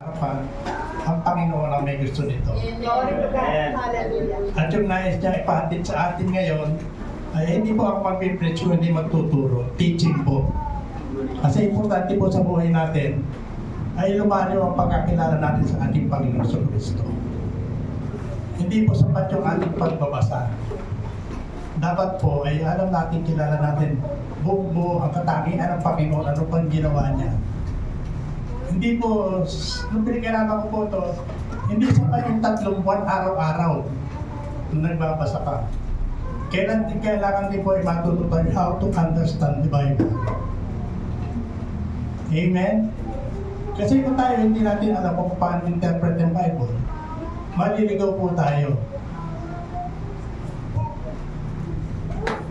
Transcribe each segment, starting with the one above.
harapan, ang Panginoon ang may gusto nito. At yung nais niya ipahatid sa atin ngayon, ay hindi po ako mag-preach, hindi magtuturo, teaching po. Kasi importante po sa buhay natin, ay lumalayo ang pagkakilala natin sa ating Panginoon sa Kristo. Hindi po sapat yung ating pagbabasa. Dapat po ay alam natin, kilala natin buo ang katangian ng Panginoon, ano pang ginawa niya. Hindi po, nung pinag-aralan ko po ito, hindi sapat yung 3 buwan araw-araw nung nagbabasa ka. Kailangan din po ay matutunan how to understand the Bible. Amen? Kasi kung tayo hindi natin alam kung paano interpret ang Bible, maliligaw po tayo.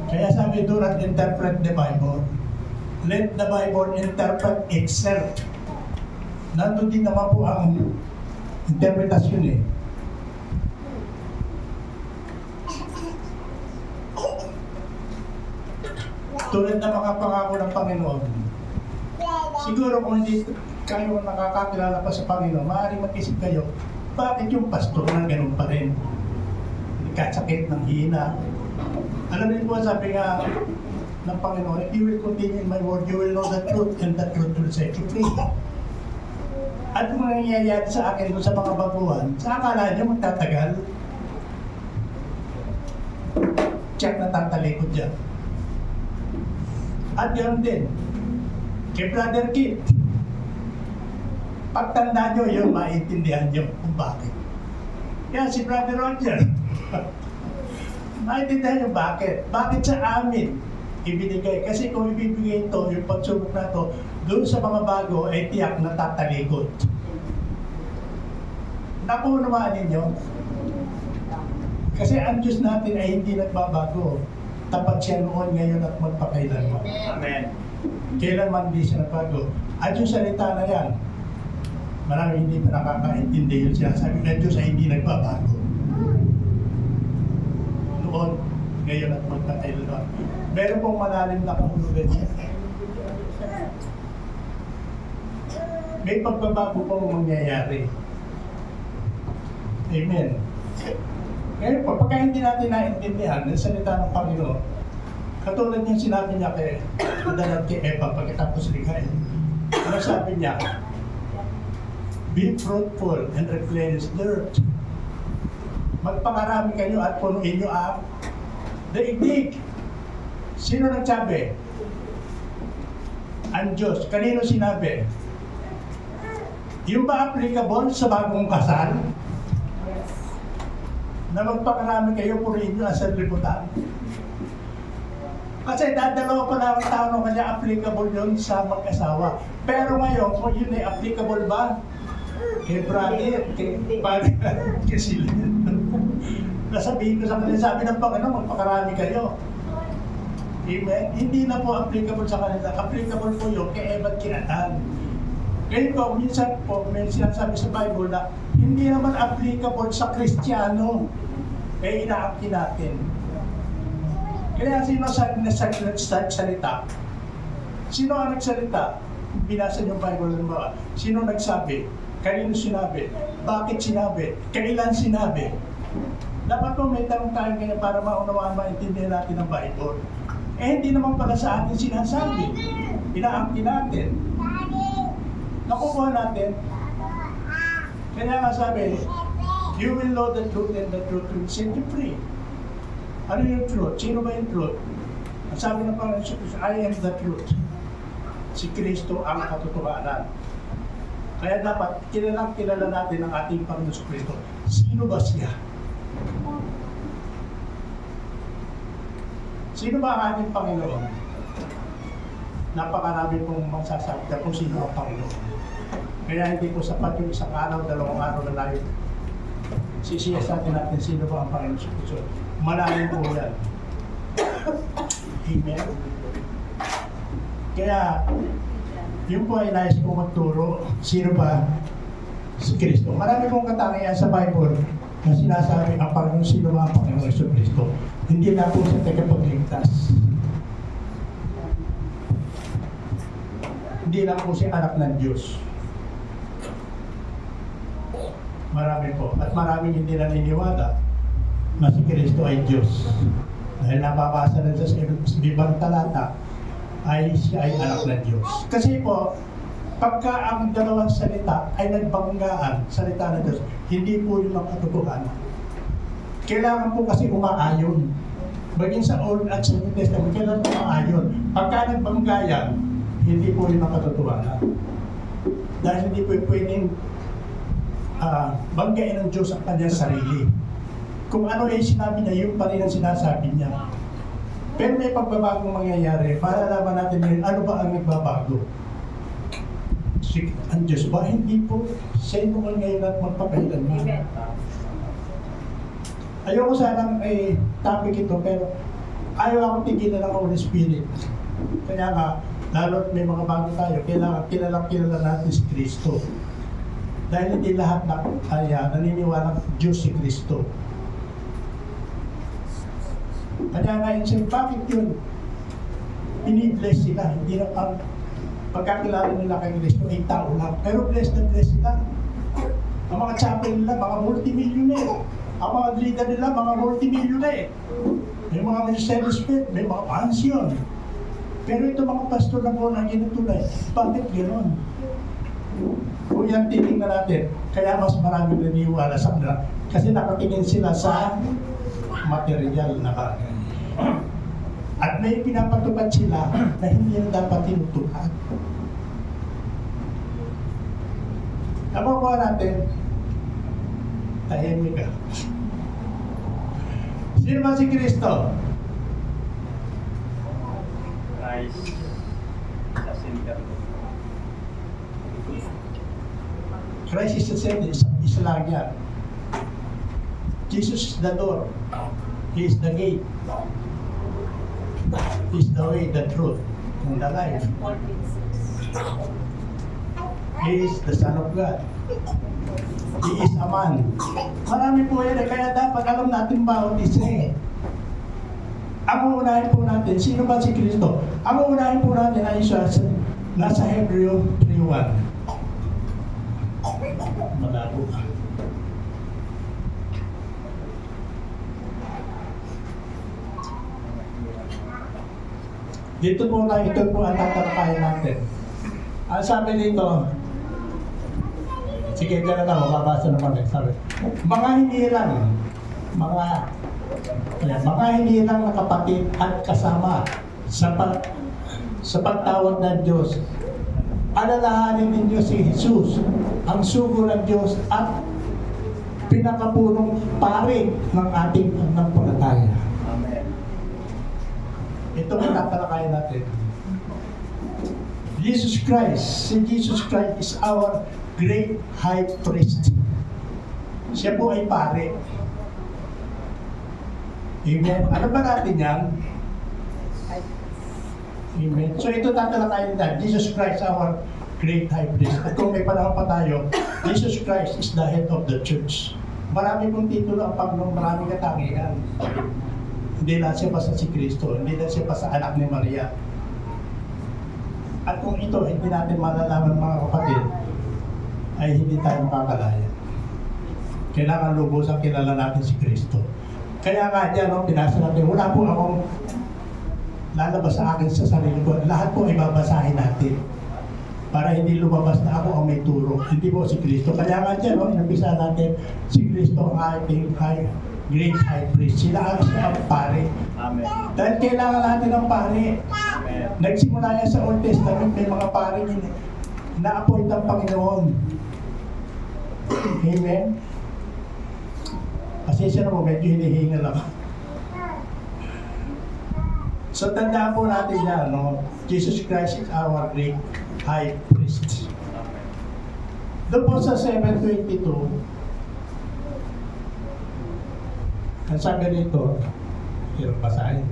Kaya sabi, do not interpret the Bible. Let the Bible interpret itself. Nandun din naman po ang interpretasyon eh. Tulad ng mga pangako ng Panginoon. Siguro kung hindi kayo nakakakilala pa sa Panginoon, maaaring mag-isip kayo, bakit yung pastor na ganun pa rin? Nagkasakit ng hina. Alam niyo po, sabi nga ng Panginoon, if you will continue in my word, you will know the truth, and the truth will set you free. At kung nangyayari sa akin doon sa mga baguhan, sa akala niyo magtatagal, check na tatalikod dyan. At yun din, kay Brother Kit, pagtanda nyo yun, maintindihan nyo kung bakit. Yan, si Brother Roger, maintindihan nyo bakit. Bakit sa amin ibinigay? Kasi kung ibibigay ito, yung pagsubok na ito, doon sa mga bago ay tiyak na tatalikod. Nakunamaan ninyo? Kasi ang Diyos natin ay hindi nagbabago. Tapat siya noon, ngayon at magpakailanman. Amen. Kailanman hindi siya nagbago. At yung salita na yan, marami hindi pa nakakaintindi yun siya. Sabi ng Diyos ay hindi nagbabago. Noon, ngayon at magpakailanman. Meron pong malalim na kahulugan niya. May pagbabago pong mangyayari. Amen. Ngayon po, pagka hindi natin naintindihan ng salita ng Panginoon, katulad yung sinabi niya kay Adan at kay Eva pagkatapos ligayin, ano sabi niya? Be fruitful and replenish the earth. Magpakarami kayo at punuin niyo ang daigdig. Sino nagsabi? Ang Diyos. Kanino sinabi? Yung ba applicable sa bagong kasal? Na magpakarami kayo, purihin nyo ang sanlibutan. Kasi dadalawa pa lang ang tao kanya applicable yun sa mag-asawa. Pero ngayon, kung yun ay applicable ba? Kay brother, kay pag, kay sila. Nasabihin ko sa kanila, sabi ng Panginoon, magpakarami kayo. Amen? Hindi na po applicable sa kanila. Applicable po yun kay Eva at kay Adan. Ngayon po, minsan po, may sinasabi sa Bible na hindi naman applicable sa Kristiyano. Kaya inaangkin natin. Kaya sino sa nagsalita? Sino ang nagsalita? Binasa niyo yung Bible ng mga. Sino nagsabi? Kanino sinabi? Bakit sinabi? Kailan sinabi? Dapat po may tanong tayo ganyan para maunawaan, maintindihan natin ang Bible. Eh hindi naman pala sa atin sinasabi. Inaangkin natin. Nakukuha natin. Kaya nga sabi, you will know the truth and the truth will set you free. Ano yung truth? Sino ba yung truth? Ang sabi ng Panginoon, I am the truth. Si Kristo ang katotohanan. Kaya dapat kilala natin ang ating Panginoon si Kristo. Sino ba siya? Sino ba ang ating Panginoon? Napakarami pong magsasabi na kung sino ang Panginoon. Kaya hindi po sapat yung isang araw, 2 araw na layo. Sisiyasatin natin sino ba ang Panginoon sa Kristo. Malalim po yan. Amen. Kaya, yun po ay nais po magturo, sino ba si Kristo. Marami pong katangian sa Bible na sinasabi ang Panginoon, sino ba ang Panginoon sa Kristo. Hindi na po sa tagapagligtas. Hindi lang po siya anak ng Diyos. Marami po. At maraming hindi naniniwala na si Kristo ay Diyos. Dahil nababasa rin sa ibang talata ay siya ay anak ng Diyos. Kasi po, pagka ang dalawang salita ay nagbanggaan, salita ng Diyos, hindi po yun ang katotohanan. Kailangan po kasi umaayon. Baging sa Old at sa New Testament, kailangan umaayon. Pagka nagbangga yan, hindi po yun ang katotohanan. Dahil hindi po pwedeng banggain ng Diyos ang kanyang sarili. Kung ano ay sinabi niya, yun pa rin ang sinasabi niya. Pero may pagbabagong mangyayari para alaman natin ngayon, ano ba ang nagbabago? Ang Diyos ba? Hindi po. Siya yung ngayon at magpapailanman. Ayoko sanang topic ito, pero ayaw akong tigilan ng Holy Spirit. Kaya nga, lalo't may mga bago tayo, kailangan kilala natin si Kristo. Dahil hindi lahat na naniniwala Diyos si Kristo. Kaya nga yun, bakit yun? Binibless sila, hindi na pagkakilala nila kay Kristo ay tao lang. Pero blessed na blessed sila. Ang mga chapel nila, mga multimillionaire. Ang mga leader nila, mga multimillionaire. May mga Mercedes-Benz, may mga mansion. Pero ito mga pastor na po na ginutulay, bakit gano'n? Kung yan titingnan natin, kaya mas marami naniniwala sa kanila. Kasi nakatingin sila sa material na bagay. At may pinapatupad sila na hindi na dapat tinutupad. Nakukuha natin, tahimik ka. Sino ba si Kristo? Christ sa center. Christ is the center, isa lang yan. Jesus is the door. He is the gate. He is the way, the truth, and the life. He is the Son of God. He is a man. Marami po yan, kaya dapat alam natin bawat isa. Ang uunahin po natin, sino ba si Kristo? Ang uunahin po natin ay siya nasa Hebreo 3:1. Malabo ka. Dito po na, ito po ang tatalakayin natin. Ang sabi dito, sige, dyan na lang, mababasa naman eh. Sabi, mga hindi lang na kapatid at kasama sa pagtawag ng Diyos, alalahanin ninyo si Jesus, ang sugo ng Diyos at pinakapunong pari ng ating pananampalataya. Amen. Ito ang tatalakayin natin. Jesus Christ, si Jesus Christ is our great high priest. Siya po ay pare. Amen. Ano ba natin yan? Amen. So ito tatalakayin natin. Jesus Christ, our great high priest. At kung may panahon pa tayo, Jesus Christ is the head of the church. Marami pong titulo ang Panginoon, marami katangian. Hindi lang siya basta si Kristo, hindi lang siya basta anak ni Maria. At kung ito hindi natin malalaman mga kapatid, ay hindi tayo makakalaya. Kailangan lubusan kilala natin si Kristo. Kaya nga dyan, binasa natin, wala po akong lalabas sa akin sa sarili ko. Lahat po ay babasahin natin. Para hindi lumabas na ako ang may turo. Hindi po si Kristo. Kaya nga dyan, inampisa natin, si Kristo ang ating great high priest. Sila ang pare. Amen. Dahil kailangan natin ng pare. Amen. Nagsimula yan sa Old Testament, may mga pare na-appoint ang Panginoon. Amen? Pasensya na po, medyo hinihingal ako. So tandaan po natin yan, no? Jesus Christ is our great high priest. Doon po sa 7:22, ang sabi rito, hirap basahin.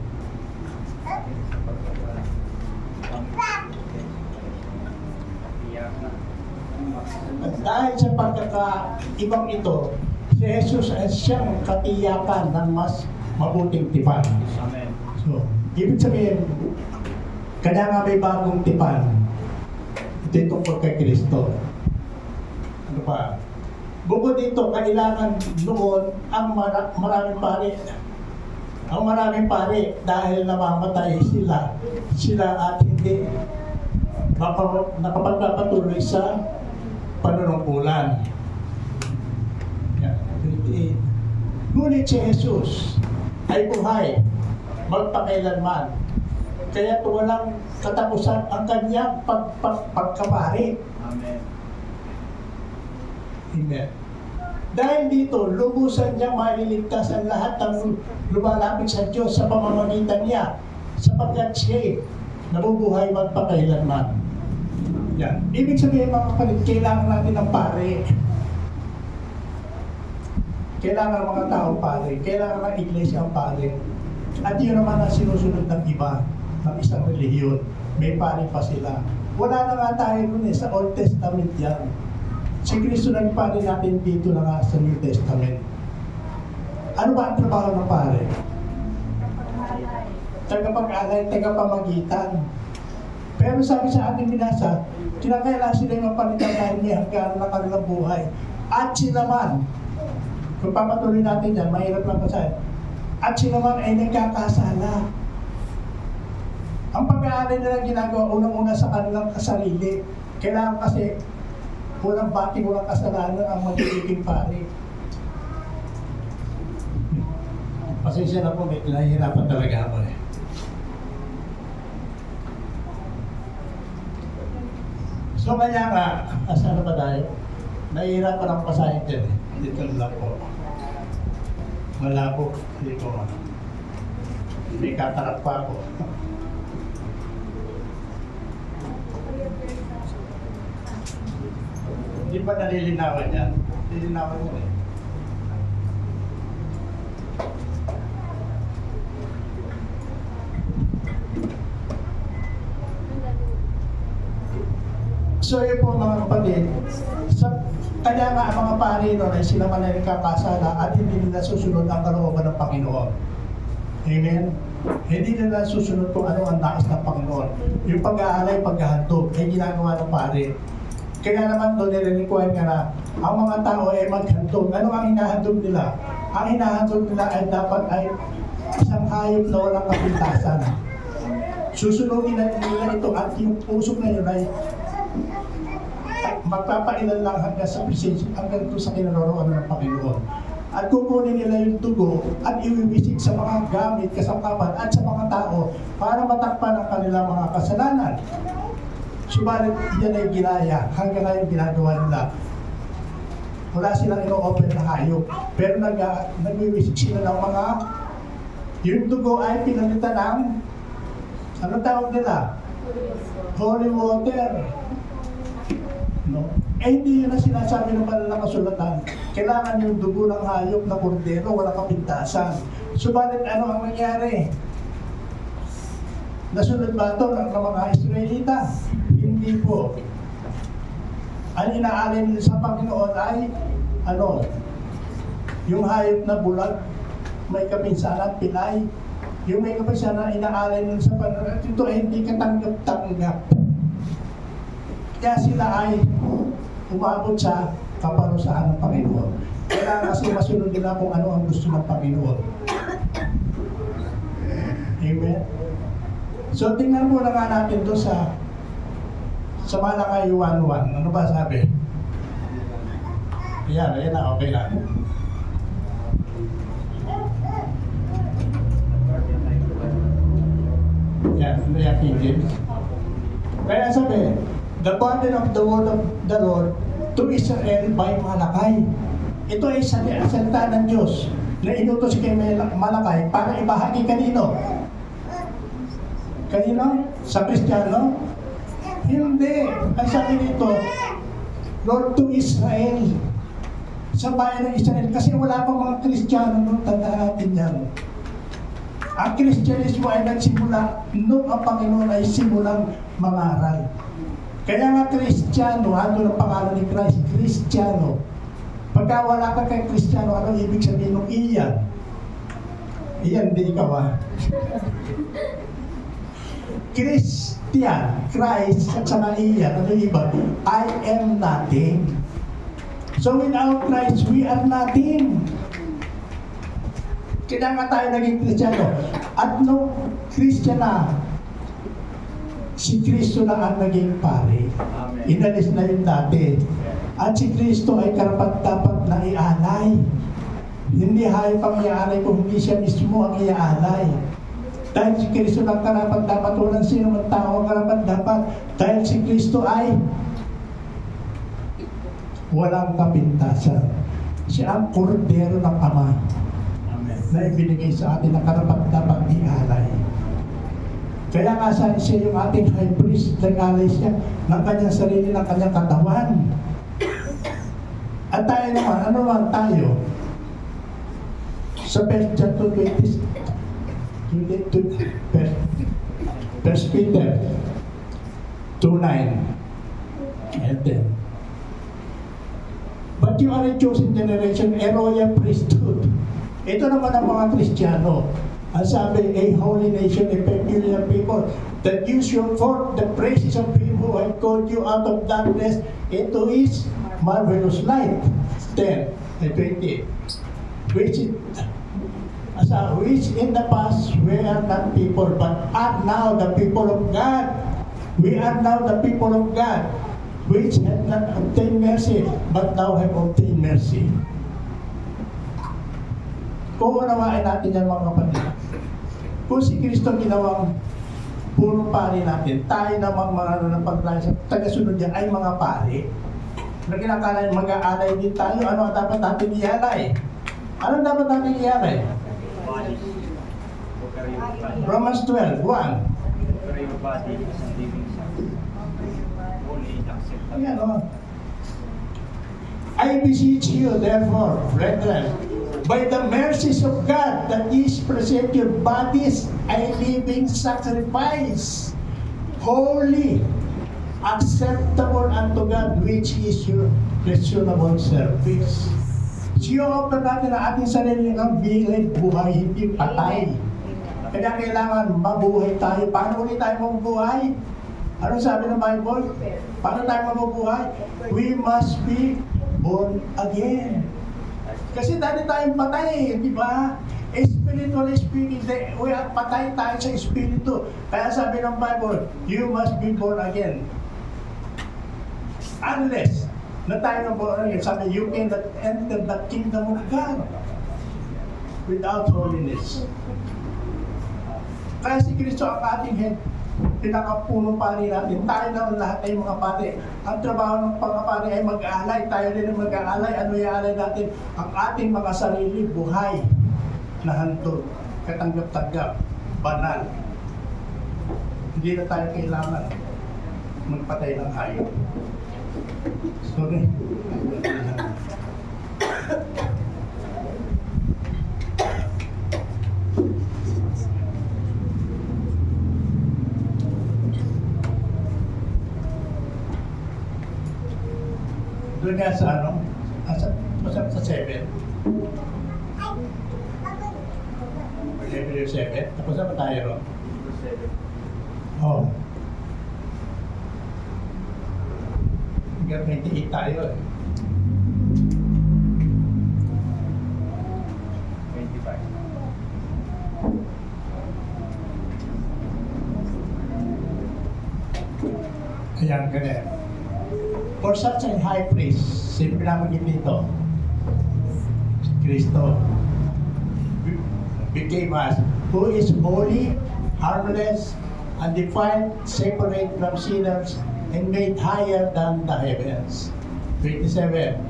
At dahil sa pagkakaibang ito, si Jesus ay siyang katiyakan ng mas mabuting tipan. Amen. So, ibig sabihin, kanya nga may bagong tipan. Ito yung tungkol kay Kristo. Ano pa? Bukod dito, kailangan noon ang maraming pari. Ang maraming pari dahil namamatay sila at hindi nakapagpapatuloy sa panunungkulan. Yan, 28. Ngunit si Jesus ay buhay, magpakailanman. Kaya walang katapusan ang kanyang pagkapari. Amen. Amen. Dahil dito, lubusan niya maliligtas ang lahat ng lumalapit sa Diyos sa pamamagitan niya, sapagkat siya'y nabubuhay magpakailanman. Yan. Ibig sabihin mga kapatid, kailangan natin ng pare. Kailangan ng mga tao pare. Kailangan ng iglesia ang pare. At yun naman ang sinusunod ng iba, ng isang relihiyon. May pare pa sila. Wala na nga tayo nun sa Old Testament yan. Si Kristo nagpare natin dito na nga sa New Testament. Ano ba ang trabaho ng pare? Tagapag-alay, tagapamagitan. Pero sabi sa ating binasa, kinakailangan sila yung mapalitan dahil may hangganan ng kanilang buhay. At sila man, kung papatuloy natin yan, mahirap lang kasi. At sila man ay nagkakasala. Ang pag-aalay nila ginagawa unang-una sa kanilang kasarili. Kailangan kasi unang bating, unang kasalanan ang magiging pare. Pasensya na po, may nahihirapan talaga ako eh. So kaya nga, asan na ba tayo? Nahihirapan ang pasahin dyan eh. Dito lang po. Malabo. Hindi ko may katarap pa ako. Hindi ba nalilinawan yan? Nalilinawan yan eh. So yun po mga kapatid, kaya nga ang mga pari noon ay sila man ay nagkakasala at hindi nila susunod ang kalooban ng Panginoon. Amen? Hindi nila susunod kung ano ang nais ng Panginoon. Yung pag-aalay, paghahandog ay ginagawa ng pari. Kaya naman doon nililikuhan nga na ang mga tao ay maghandog. Ano ang hinahandog nila? Ang hinahandog nila ay dapat ay isang hayop na walang kapintasan. Susunodin na nila ito at yung puso na yun ay magpapailan lang hanggang sa presensya, hanggang sa kinaroroonan ng Panginoon. At kukunin nila yung dugo at iwiwisik sa mga gamit, kasangkapan at sa mga tao para matakpan ang kanilang mga kasalanan. Subalit yan ay ginaya, hanggang ngayon ginagawa nila. Wala silang ino-offer na hayop, pero nagwiwisik sila ng mga, yung dugo ay pinalitan ng, ano tawag nila? Holy water. No? Eh hindi yun na sinasabi ng kanilang kasulatan. Kailangan yung dugo ng hayop na kordero, walang kapintasan. Subalit ano ang nangyari? Nasunod ba ito ng mga Israelita? Hindi po. Ang inaalay nila sa Panginoon ay ano? Yung hayop na bulag, may kapinsanan, pilay. Yung may kapinsanan, inaalay nila sa Panginoon. At ito ay hindi katanggap-tanggap. Kaya sila ay umabot sa kaparusahan ng Panginoon. Kailangan kasi masunod nila kung ano ang gusto ng Panginoon. Amen? So tingnan muna nga natin doon sa Malakay 1:1. Ano ba sabi? Ayan na, okay na. Yan, ano yung King James? Kaya sabi, the burden of the word of the Lord to Israel by Malakay. Ito ay salita ng Diyos na inutos kay Malakay para ibahagi kanino? Kanino? Sa Kristiyano? Hindi. Ang sabi dito, Lord to Israel. Sa bayan ng Israel. Kasi wala pang mga Kristiyano noon, tandaan natin yan. Ang Kristyanismo ay nagsimula noong ang Panginoon ay simulang mangaral. Kaya nga Kristiyano, ano ang pangalan ni Christ? Kristiyano. Pagka wala ka kay Kristiyano, ano ibig sabihin ng iyan? Iyan, di ikaw ah. Christian, Christ, at saka iyan, ano iba? I am nothing. So without Christ, we are nothing. Kaya nga tayo naging Kristiyano. At nung Kristiyano na, si Kristo na ang naging pare. Amen. Inalis na yung dati. At si Kristo ay karapat-dapat na ialay. Hindi hayop ang iaalay kung hindi siya mismo ang iaalay. Dahil si Kristo ang karapat-dapat, walang sino man tao ang karapat-dapat. Dahil si Kristo ay walang kapintasan. Siya ang kordero ng Ama na ibinigay sa atin na karapat-dapat ialay. Kaya nga siya yung ating high priest, nag-alay siya ng kanyang sarili, ng kanyang katawan. At tayo naman, ano naman tayo? Sa 1 John 2:20, 1 Peter 2:9 and 10. But you are a chosen generation, a royal priesthood. Ito naman ang mga Kristiyano. Ang sabi, a holy nation, a peculiar people, that you show forth the praises of Him who had called you out of darkness into His marvelous light. 10 and 20. Which in the past we are not people, but are now the people of God. We are now the people of God, which have not obtained mercy, but now have obtained mercy. Kung unawain natin yan mga kapatid, kung si Kristo ginawang puro pari natin, tayo namang mga paglalas, tagasunod yan ay mga pari. Na kinakala mag-aalay din tayo, ano ang dapat natin ialay? Ano dapat natin ialay? Romans 12:1. Your body is a living sacrifice, holy and acceptable. Ayan o. I beseech you, therefore, brethren, by the mercies of God, that ye present your bodies a living sacrifice, holy, acceptable unto God, which is your reasonable service. I-offer natin ang ating sarili ng bilay buhay, hindi patay. Kaya kailangan mabuhay tayo. Paano ulit tayo mabubuhay? Ano sabi ng Bible? Paano tayo mabubuhay? We must be born again. Kasi dati tayong patay, di ba? Spiritually speaking, we are patay tayo sa espiritu. Kaya sabi ng Bible, you must be born again. Unless na tayo na born again, sabi, you cannot enter the kingdom of God without holiness. Kaya si Kristo ang ating head, pinakapuno pari natin. Tayo na lahat ay mga pari. Ang trabaho ng mga pari ay mag-aalay. Tayo din ang mag-aalay. Ano i-aalay natin? Ang ating mga sarili, buhay na hantod, katanggap-tanggap, banal. Hindi na tayo kailangan magpatay ng hayop. Sorry. Doon nga sa ano, sa 7. Level 7. Tapos na ba tayo ro? Oo. Hanggang 28 tayo eh. 25. Ayan, ganyan. For such a high priest, simple lang dito, Kristo became us, who is holy, harmless, undefiled, separate from sinners, and made higher than the heavens. 27.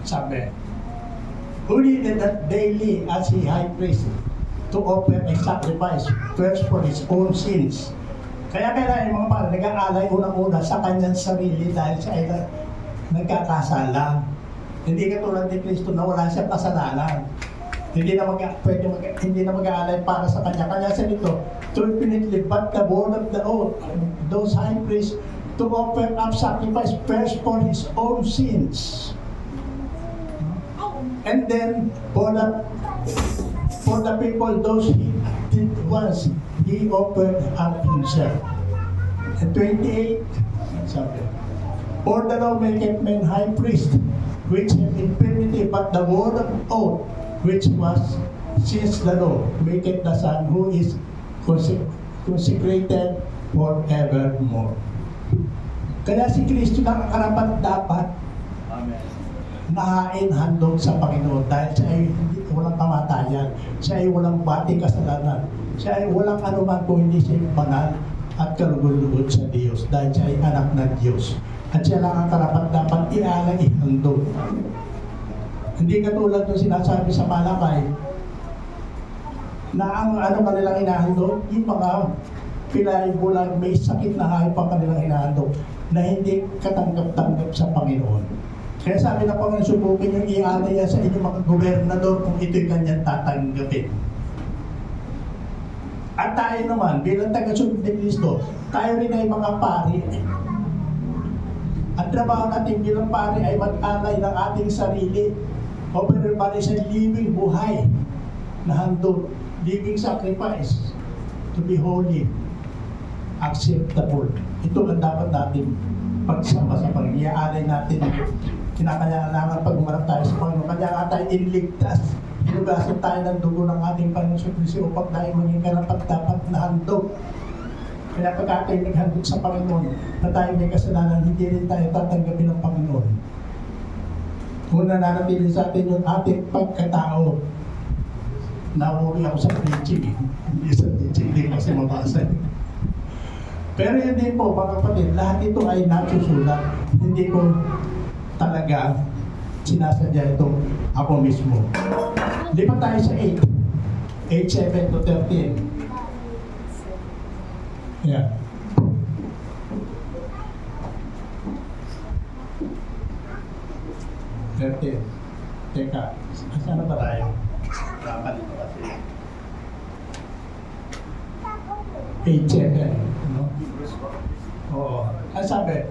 Sabi, who did that daily as he high priest to offer a sacrifice first for his own sins. Kaya yung mga pare, nag-aalay unang-una sa kanyang sarili dahil siya ay nagkakasala. Hindi katulad ni Kristo na wala siyang kasalanan. Hindi na mag-aalay para sa kanya. Kanya sa nito, to infinitely, but the word of the oath, those high priests, to offer up sacrifice first for his own sins. And then, for the people, those he did once He offered up himself. At 28, sabi, for the law maketh men high priest, which have infirmity, but the word of oath, which was since the law, maketh the Son, who is consecrated forevermore. Kaya si Kristo lang ang karapat dapat Amen. nahain handog sa Panginoon dahil siya ay walang kamatayan, siya ay walang bati kasalanan, siya ay walang anuman kung hindi siya banal at kalugod-lugod sa Diyos dahil siya ay anak ng Diyos at siya lang ang karapat dapat ialay handog. Hindi katulad ng sinasabi sa Malakay na ang ano kanilang inahandog, yung mga pilay bulag may sakit na hayop ang kanilang inahandog na hindi katanggap-tanggap sa Panginoon. Kaya sabi na Panginoon, subukin yung ialay sa inyong mga gobernador kung ito'y kanyang tatanggapin. At tayo naman, bilang taga-sunod ni Kristo, tayo rin ay mga pari. Ang trabaho natin bilang pari ay mag-alay ng ating sarili. Offer pa rin sa living buhay na handog, living sacrifice to be holy, acceptable. Ito ang dapat natin pagsama sa Panginoon. Iaalay natin kinakailangan pag umarap tayo sa Panginoon. Kaya nga tayo iniligtas. Inugasan tayo ng dugo ng ating Panginoon sa Kristo upang tayo maging karapat dapat na handog. Kaya pag tayo naghandog sa Panginoon na tayo may kasalanan, hindi rin tayo tatanggapin ng Panginoon. Kung nananatili sa atin yung ating pagkatao, nauwi ako sa preaching. Hindi sa teaching, hindi kasi mabasa. Pero yun din po, mga kapatid, lahat ito ay nasusulat. Hindi ko talaga sinasadya ito ako mismo. Lipat tayo sa 8. 8:7 to 13. Yeah. Teka, saan na ba tayo? Dapat ito kasi. 8:7. No? Oo. Ang sabi,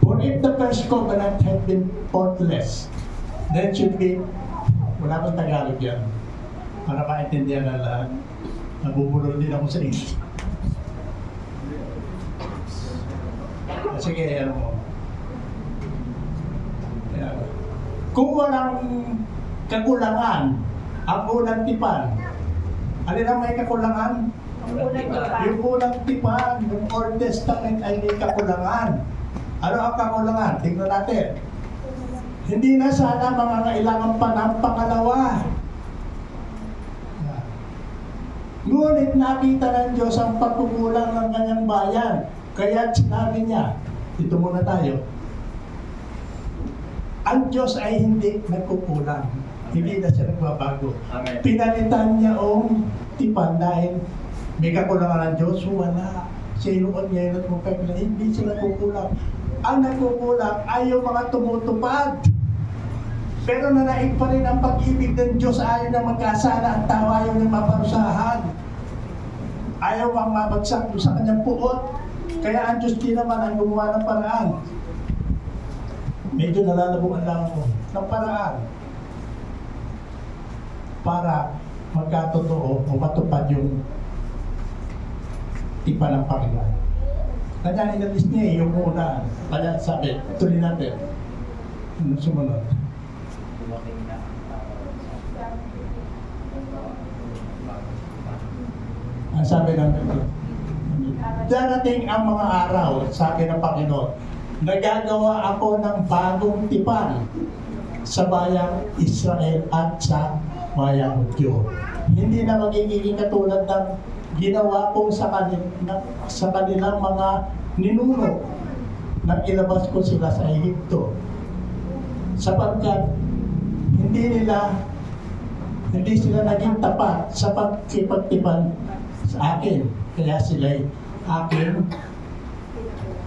for if the first covenant had been faultless, then should be, wala pang Tagalog yan. Para maintindihan na lahat. Nabubulol din ako sa English. Sige, ano mo. Ayan. Kung walang kakulangan, ang unang tipan, alin ang may kakulangan? Yung unang tipan, yung Old Testament ay may kakulangan. Ano ang kakulangan? Tingnan natin. Hindi na sana mga kailangan pa ng pangalawa. Ngunit nakita ng Diyos ang pagkukulang ng kanyang bayan. Kaya sinabi niya, ito muna tayo, ang Diyos ay hindi nagkukulang. Hindi na siya nagbabago. Amen. Pinalitan niya ang tipan dahil may kakulangan ng Diyos, wala. Siya inuon niya yun at na hindi sila nagkukulang. Ang nagkukulang ay yung mga tumutupad. Pero nanaig pa rin ang pag-ibig ng Diyos. Ayaw na magkasala ang tao, ayaw na maparusahan. Ayaw ang mabagsak sa kanyang puot. Kaya ang Diyos din naman ang gumawa ng paraan. Medyo nalalabuan lang ako ng paraan para magkatotoo o matupad yung tipa ng Panginoon. Kanya inalis niya yung una. Kaya sabi, tuloy natin. Ano sumunod? Dumating na Ang sabi ng darating ang mga araw, sabi ng Panginoon, nagagawa ako ng bagong tipan sa bayang Israel at sa bayang Hudyo. Hindi na magiging katulad ng ginawa ko sa kanilang mga ninuno nang ilabas ko sila sa Ehipto. Sapagkat hindi sila naging tapat sa pagkipagtipan sa akin. Kaya sila'y aking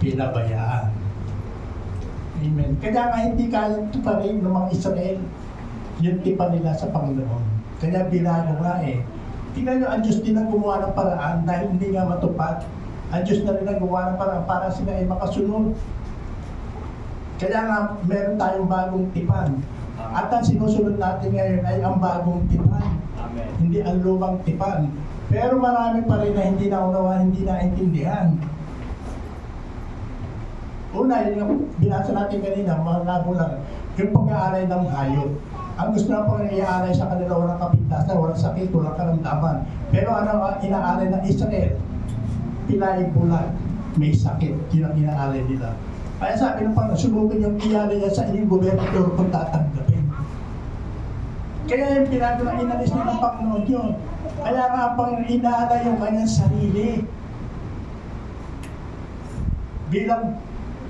pinabayaan. Amen. Kaya nga hindi kaya pa rin ng mga Israel yung tipan nila sa Panginoon. Kaya binago nga eh. Tingnan nyo, ang Diyos din ang gumawa ng paraan dahil hindi nga matupad. Ang Diyos na rin ang gumawa ng paraan para sila ay makasunod. Kaya nga, meron tayong bagong tipan. At ang sinusunod natin ngayon ay ang bagong tipan. Amen. Hindi ang lumang tipan. Pero marami pa rin na hindi naunawa, hindi naintindihan. Una, yung binasa natin kanina, malabo lang, yung pag-aaray ng hayop. Ang gusto na pang i-aaray sa kanila, walang kapintasan, walang sakit, walang karamdaman. Pero ano ang inaaray ng Israel? Pilay bulag, may sakit, yun ang inaaray nila. Kaya sabi ng Panginoon, sumubin yung iyari niya sa inyong gobernador kung tatanggapin. Kaya yung pinagawa inalis ng Panginoon yun. Kaya nga ang Panginoon inaaray yung kanyang sarili bilang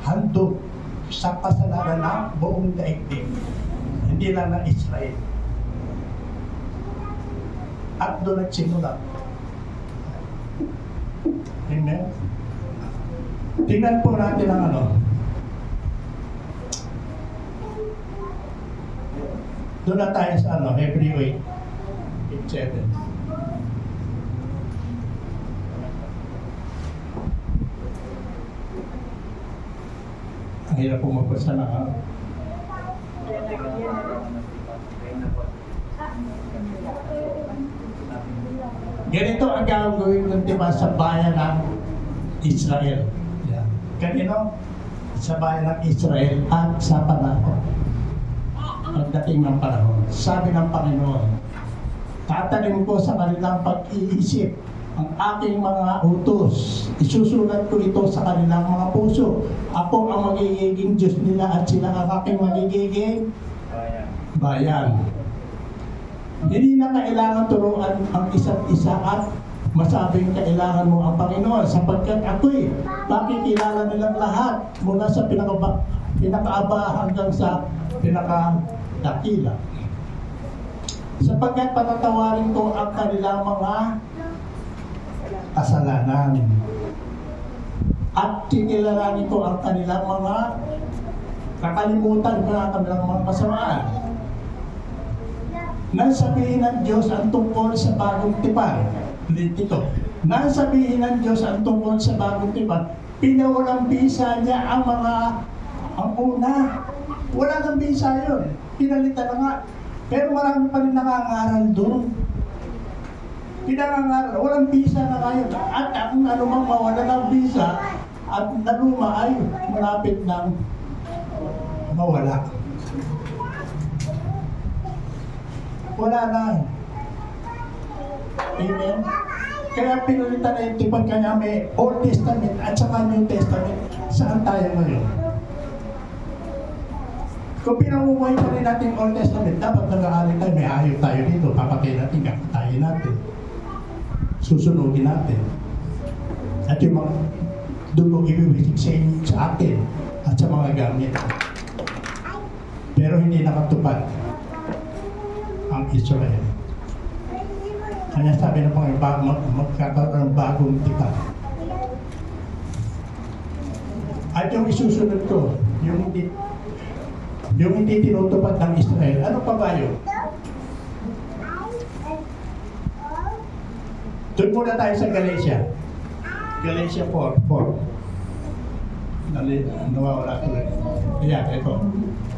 handog sa kasalanan ng buong daigdig. Hindi lang ng Israel. At doon nagsimula. Amen? Tingnan po natin ang ano. Doon na tayo sa ano, Hebrew 8:7. Ang hirap po magbasa na ha. Ganito ang gagawin ng diba sa bayan ng Israel. Yeah. Kanino? Sa bayan ng Israel at sa panahon. Pagdating ng panahon. Sabi ng Panginoon, tatanim ko sa kanilang pag-iisip ang aking mga utos. Isusulat ko ito sa kanilang mga puso. Ako ang magiging Diyos nila at sila ang aking magiging bayan. Hindi na kailangan turuan ang isa't isa at masabing kailangan mo ang Panginoon sapagkat ako'y makikilala nilang lahat mula sa pinakaaba hanggang sa pinakadakila. Sapagkat patatawarin ko ang kanilang mga kasalanan at kikilalanin ko ang kanilang mga kakalimutan ko ang kanilang mga kasamaan. Nasabihin ng Diyos ang tungkol sa bagong tipan. Ulit ito. Nasabihin ng Diyos ang tungkol sa bagong tipan. Pinawalang bisa niya ang una. Wala nang bisa yun. Pinalitan na nga. Pero marami pa rin nakangaral doon. Pinangangaral. Walang bisa na ngayon. At kung anumang mawala ng bisa at naluma ay malapit ng mawala. Wala na. Amen? Kaya pinalitan na yung tipan, kaya may Old Testament at saka New Testament. Saan tayo ngayon? Kung pinamumuhay pa rin natin Old Testament, dapat nag-aaral tayo, may ayaw tayo dito, papatay natin, kakatayin natin. Susunugin natin. At yung mga dugo ibiwisig sa atin at sa mga gamit. Pero hindi nakatupad ang Israel. Kanya sabi ng Panginoon, magkakaroon ng bagong tipan. At yung isusunod ko, yung hindi tinutupad ng Israel, ano pa ba yun? Doon muna tayo sa Galatia. Galatia 4:4. Nawawala ko lang. Ayan, ito.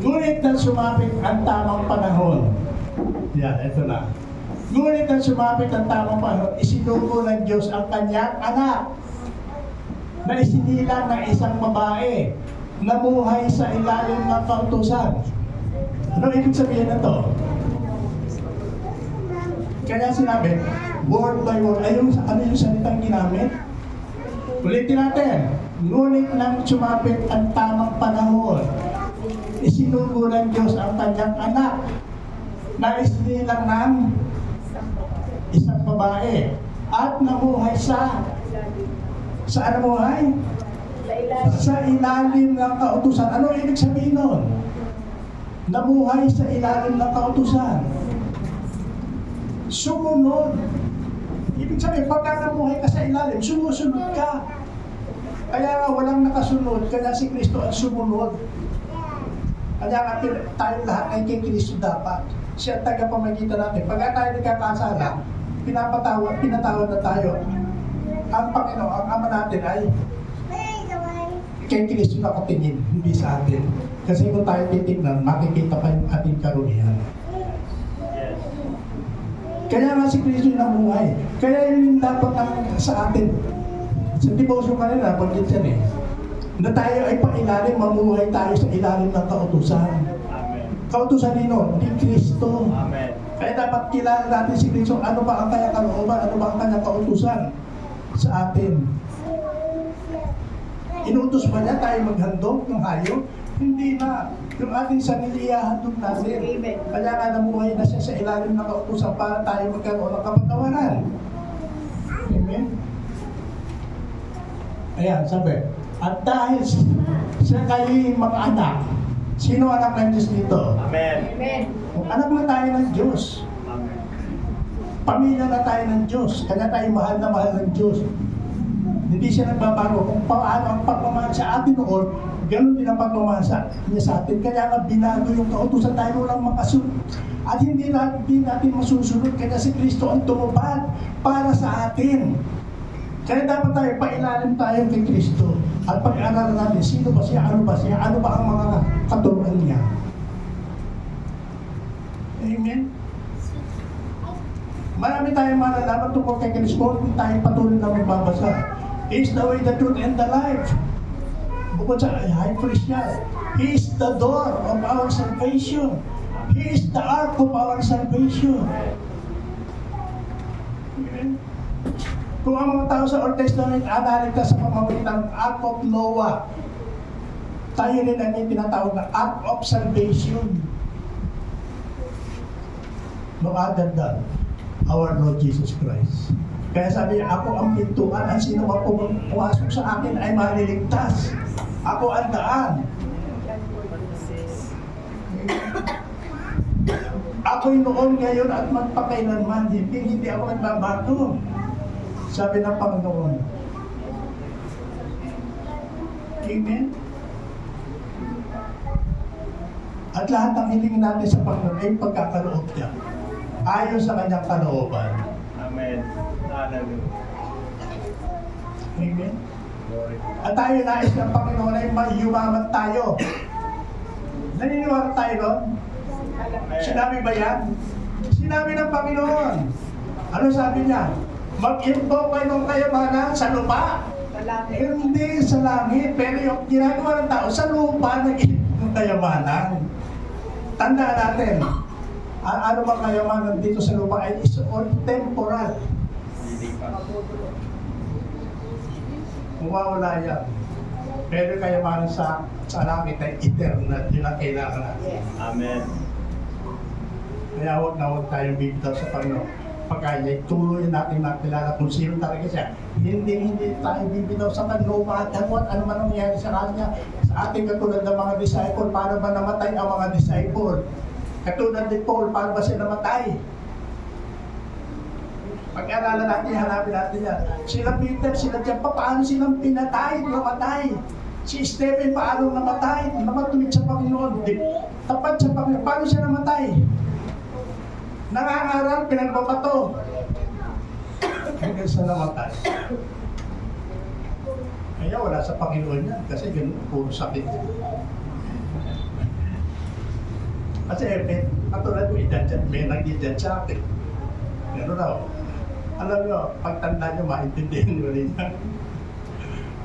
Ngunit nang sumapit ang tamang panahon. Yan, ito na. Ngunit nang sumapit ang tamang panahon, isinugo ng Diyos ang kanyang anak na isinilang ng isang babae na buhay sa ilalim ng kautusan. Ano ibig sabihin na to? Kaya sinabi, word by word, ano yung salitang ginamit? Ulitin natin. Ngunit nang sumapit ang tamang panahon, isinugo ng Diyos ang kanyang anak na isinilang ng isang babae at namuhay sa ano buhay? Sa ilalim ng kautusan. Ano ibig sabihin nun? Namuhay sa ilalim ng kautusan. Sumunod. Ibig sabihin, pagka namuhay ka sa ilalim, sumusunod ka. Kaya nga walang nakasunod, kaya si Kristo ang sumunod. Kaya nga tayo lahat ay kay Kristo dapat. Siya ang tagapamagitan natin. Pagka tayo nagkakasala, pinatawad na tayo. Ang Panginoon, ang Ama natin ay kay Kristo nakatingin, hindi sa atin. Kasi kung tayo titignan, makikita pa yung ating karunihan. Kaya nga si Kristo yung namuhay. Kaya yun yung dapat sa atin. Sa devotion kanina, pagkit yan eh. Na tayo ay pailalim, mamuhay tayo sa ilalim ng kautusan. Amen. Kautusan nino, ni Kristo. Amen. Kaya dapat kilala natin si Kristo, ano ba ang kanyang kalooban, ano ba ang kanyang kautusan sa atin. Inutos ba niya tayo maghandog ng hayop? Hindi na. Yung ating sarili ihahandog natin. Amen. Kaya nga namuhay na siya sa ilalim ng kautusan para tayo magkaroon ng kapatawaran. Amen? Ayan, sabi. At dahil siya kayo'y mga anak, sino anak ng Diyos dito? Amen. Amen. Anak na tayo ng Diyos. Amen. Pamilya na tayo ng Diyos. Kaya tayo mahal na mahal ng Diyos. Hindi siya nagbabago. Kung paano ang pagmamahal sa atin noon, ganun din ang pagmamahal niya sa atin. Kaya nga binago yung kautusan tayo lang makasunod. At hindi natin masusunod. Kaya si Kristo ang tumupad para sa atin. Kaya dapat tayo, pailalim tayo kay Kristo. At pag-aralan natin, sino ba siya, ano ba ang mga katuruan niya. Amen? Marami tayong malalaman tungkol kay Kristo kung tayo patuloy na magbabasa. He is the way, the truth, and the life. Bukod sa high priest niya, He is the door of our salvation. He is the ark of our salvation. Amen? Kung ang mga tao sa Old Testament analigtas sa pamamagitan ng Ark of Noah, tayo rin ang yung tinatawag na Ark of Salvation. No other than our Lord Jesus Christ. Kaya sabi niya, ako ang pintuan, ang sino man pumasok sa akin ay maliligtas. Ako ang daan. Ako'y noon, ngayon at magpakailanman. Hindi ako nagbabago. Sabi ng Panginoon. Amen? At lahat ng hiling natin sa Panginoon ay pagkakaloob niya. Ayon sa kanyang kalooban. Amen. Hallelujah. Amen? Glory. At tayo nais ng Panginoon ay mayumaman tayo. Naniniwala tayo doon? Amen. Sinabi ba yan? Sinabi ng Panginoon. Ano sabi niya? Mag-impo kayo ng kayamanan sa lupa. Salamat. Hindi sa langit. Pero yung ginagawa ng tao sa lupa, nag-impo ng kayamanan. Tandaan natin, ano bang kayamanan dito sa lupa ay is all temporal. Hindi pa. Mawawala yan. Pero kayamanan sa langit ay eternal. Yun ang kailangan natin. Yes. Amen. Kaya huwag na huwag tayong bibitaw sa Panginoon. Pagkaya tuloy natin nakilala kung sino talaga siya. Hindi tayo bibitaw sa Panginoon. Mahal ano man ang nangyari sa kanya. Sa ating katulad ng mga disciple, paano ba namatay ang mga disciple? Katulad ni Paul, paano ba siya namatay? Pag-aralan natin, hanapin natin yan. Sila Peter, sila John, paano silang pinatay, namatay? Si Stephen, paano namatay? Namatulid sa Panginoon. Tapat sa Panginoon. Paano siya namatay? Nangangaral, pinagbabato. Hanggang sa namatay. Kaya wala sa Panginoon yan. Kasi ganun, puro sakit. Kasi katulad mo, may nag-edad sa akin. Gano'n raw. Alam nyo, pagtanda nyo, maintindihan nyo rin yan.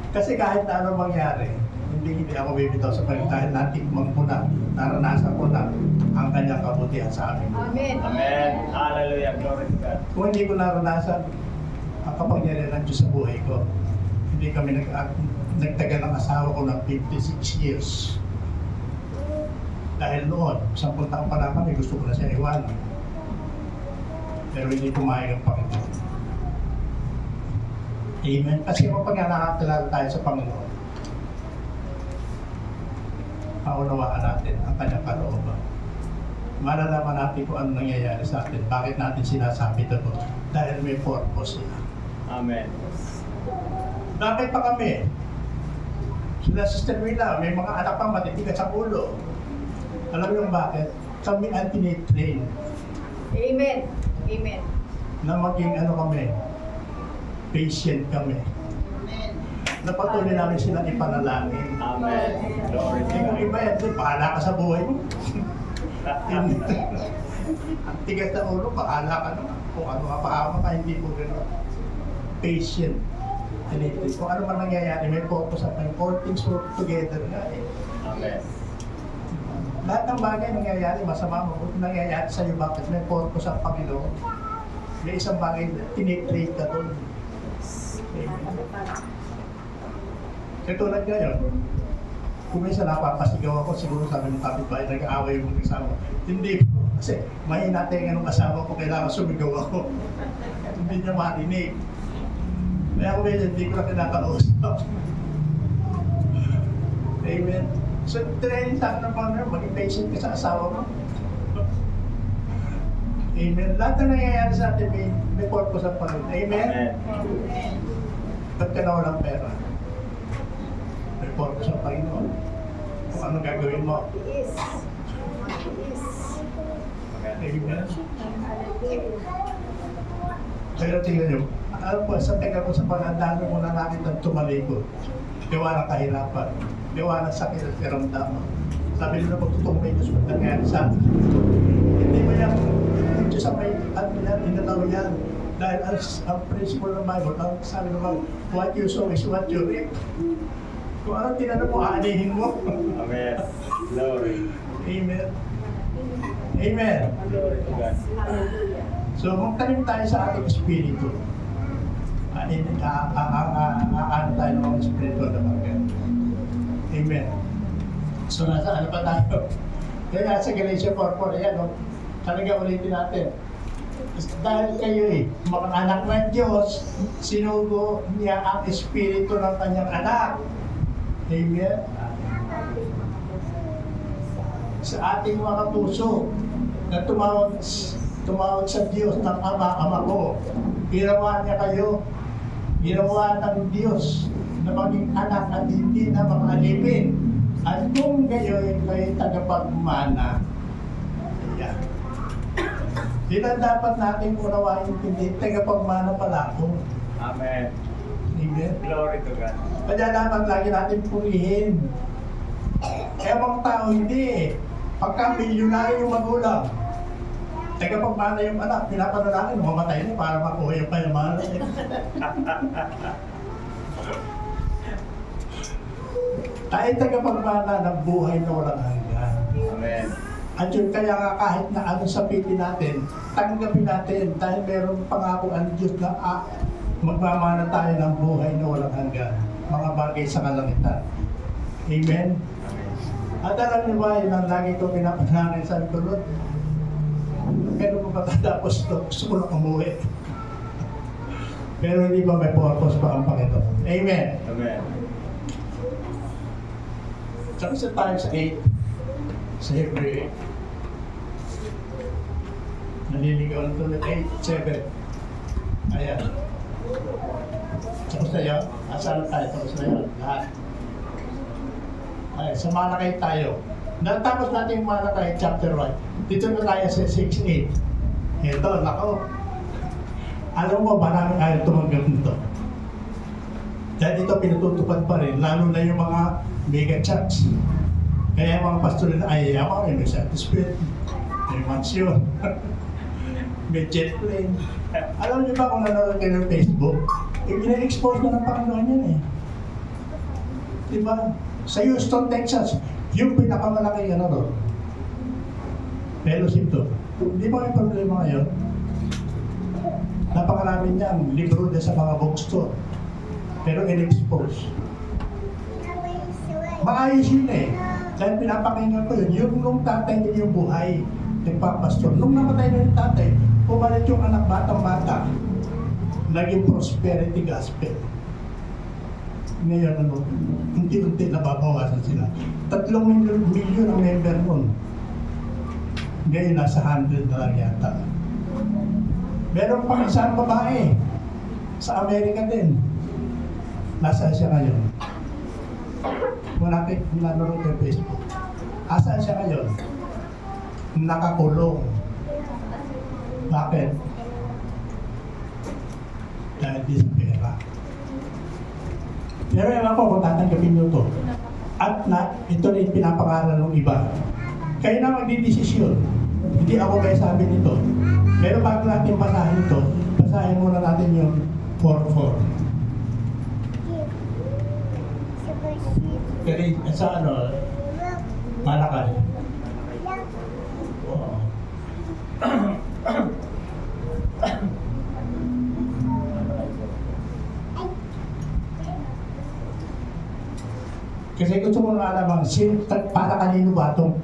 Kasi kahit na ano mangyari, hindi ako bibitaw sa Panginoon dahil natikman ko na, naranasan ko na ang kanyang kabutihan sa amin. Amen. Amen. Hallelujah. Glory to God. Kung hindi ko naranasan ang kapangyarihan ng Diyos sa buhay ko, hindi kami nagtagal ng asawa ko ng 56 years. Dahil noon, 10 taon pa lang kami, gusto ko na siya iwanan. Pero hindi pumayag ang Panginoon. Amen. Kasi kapag nakakilala tayo sa Panginoon, maunawaan natin ang kanyang kalooban. Malalaman natin kung ano nangyayari sa atin. Bakit natin sinasabi ito? Dahil may purpose siya. Amen. Bakit pa kami? Sila Sister Willa, may mga anak pa matitigas sa ulo. Alam niyo bakit? Kami ang tinitrain Amen. Amen. na maging ano kami, patient kami. Na patuloy namin silang ipanalangin. Amen. Glory to Yung God. iba yan, bahala ka sa buhay mo. Ang tigas na ulo, bahala ka naman. Kung ano kapahamak ka, hindi po gano'n. Patient. Tinitid. Kung ano man nangyayari, may purpose at may all things work together nga eh. Amen. Lahat ng bagay nangyayari, masama mo. Kung nangyayari sa'yo, bakit may purpose ang Panginoon? May isang bagay na tinitrade ka doon. Katulad ngayon, kung minsan napapasigaw ako, siguro sabi ng kapitbahay, nag-aaway yung kasama. Hindi po. Kasi mahina tayo ng asawa ko, kailangan sumigaw ako. Hindi niya marinig. Kaya ako medyo hindi ko na kinakausap. Amen. So, training sa akin ng Panginoon, maging patient ka sa asawa mo. Amen. Lahat na nangyayari sa atin, may purpose ang Panginoon. Amen. Amen. Ba't ka na walang pera? May purpose ang Panginoon. Kung anong gagawin mo. Matiis. Matiis. Amen. Pero tingnan nyo, alam po, sa teka ko sa panandaan mo na namin ang tumalikod. Gawa ng kahirapan. Gawa ng sakit at karamdaman. Sabi nila, magtutong may Diyos na nangyari sa atin. Hindi mo yan, yung Diyos ang may, ano yan, inalaw yan. Dahil ang principle ng Bible, ang sabi naman, what you sow is what you reap. Kung anong tinanong mo, aanihin mo. Amen. Glory. Amen. Amen. Glory to God. Hallelujah. So, magtanim tayo sa ating espiritu. Ano tayo ng mga espiritu na bagay. Amen. So, nasa ano pa tayo? Kaya sa Galatia 4:4, ayan, no? Talaga ulitin natin. Dahil kayo mga anak ng Diyos, sinugo niya ang espiritu ng kanyang anak. Amen. Sa ating mga puso na tumawag sa Diyos ng Ama ko. Ginawa niya kayo, ginawa ng Diyos na maging anak at hindi na mga alipin. At kung gayon kayo tagapagmana, ayan. Yun ang dapat natin unawain, hindi tagapagmana pala ako. Amen. Amen. Glory to God. Kaya dapat lagi natin purihin. Kaya mga tao hindi eh. Pagka milyonaryo yung magulang, tagapagmana yung anak, pinapanalangin, mamatay na para makuha yung kayamanan. Tayo tagapagmana ng buhay na walang hanggan. Amen. At yun kaya nga kahit na ano sabihin natin, tanggapin natin dahil meron pangako ang Diyos na magmamana tayo ng buhay na walang hanggan. Mga bagay sa kalangitan. Amen? At alam niyo ba, yun ang lagi ko pinapanalangin sa Lord, pero kung pagkatapos ito, gusto ko lang umuwi. Pero hindi ba may purpose pa ang Panginoon? Amen. Amen. Saka sa tayo sa 8, sa Hebrew 8. Naliligaw na tulad 8, 7. Ayan. Tapos na yun. Asal tayo. Tapos na yun. Lahat. Ayan. Sa Malakay tayo. Natapos natin yung Malakay chapter 1. Dito na tayo sa 6, 8. Ito, nako. Alam mo, maraming ayaw tumanggap nito. Dahil ito pinatutupad pa rin, lalo na yung mga mega church. Kaya mga pastor na ayayaman, may certificate, may mansyon, may jet plane. Alam niyo ba kung nanonood kayo ng Facebook? Ina-expose na ng Panginoon yan eh. Diba? Sa Houston, Texas, yung pinakamalaking fellowship to. Di ba may problema ngayon? Napakarami niyang libro na sa mga bookstore. Pero in-expose. Maayos yun eh. Dahil pinapakinggan ko yun, yung nung tatay niya yung buhay, nagpapastor. Nung namatay na yung tatay, pumalit yung anak batang-bata, naging prosperity gospel. Ngayon, unti-unti nababawasan sila. 3 milyon ang member nun. Ngayon, nasa 100 na lang yata. Meron pang isang babae sa Amerika din. Nasaan siya ngayon? Kung nanonood yung Facebook. Asaan siya ngayon? Nakakulong. Bakit? Dahil di sa pera. Pero ewan ko kung tatanggapin nyo to. At ito rin pinapangaral ng iba. Kayo na magdidesisyon. Hindi ako may sabi nito. Pero bago natin basahin ito, basahin muna natin yung 4:4. Pero sa ano, Malakay. Oo. Kasi gusto ko na alam para kanino ba itong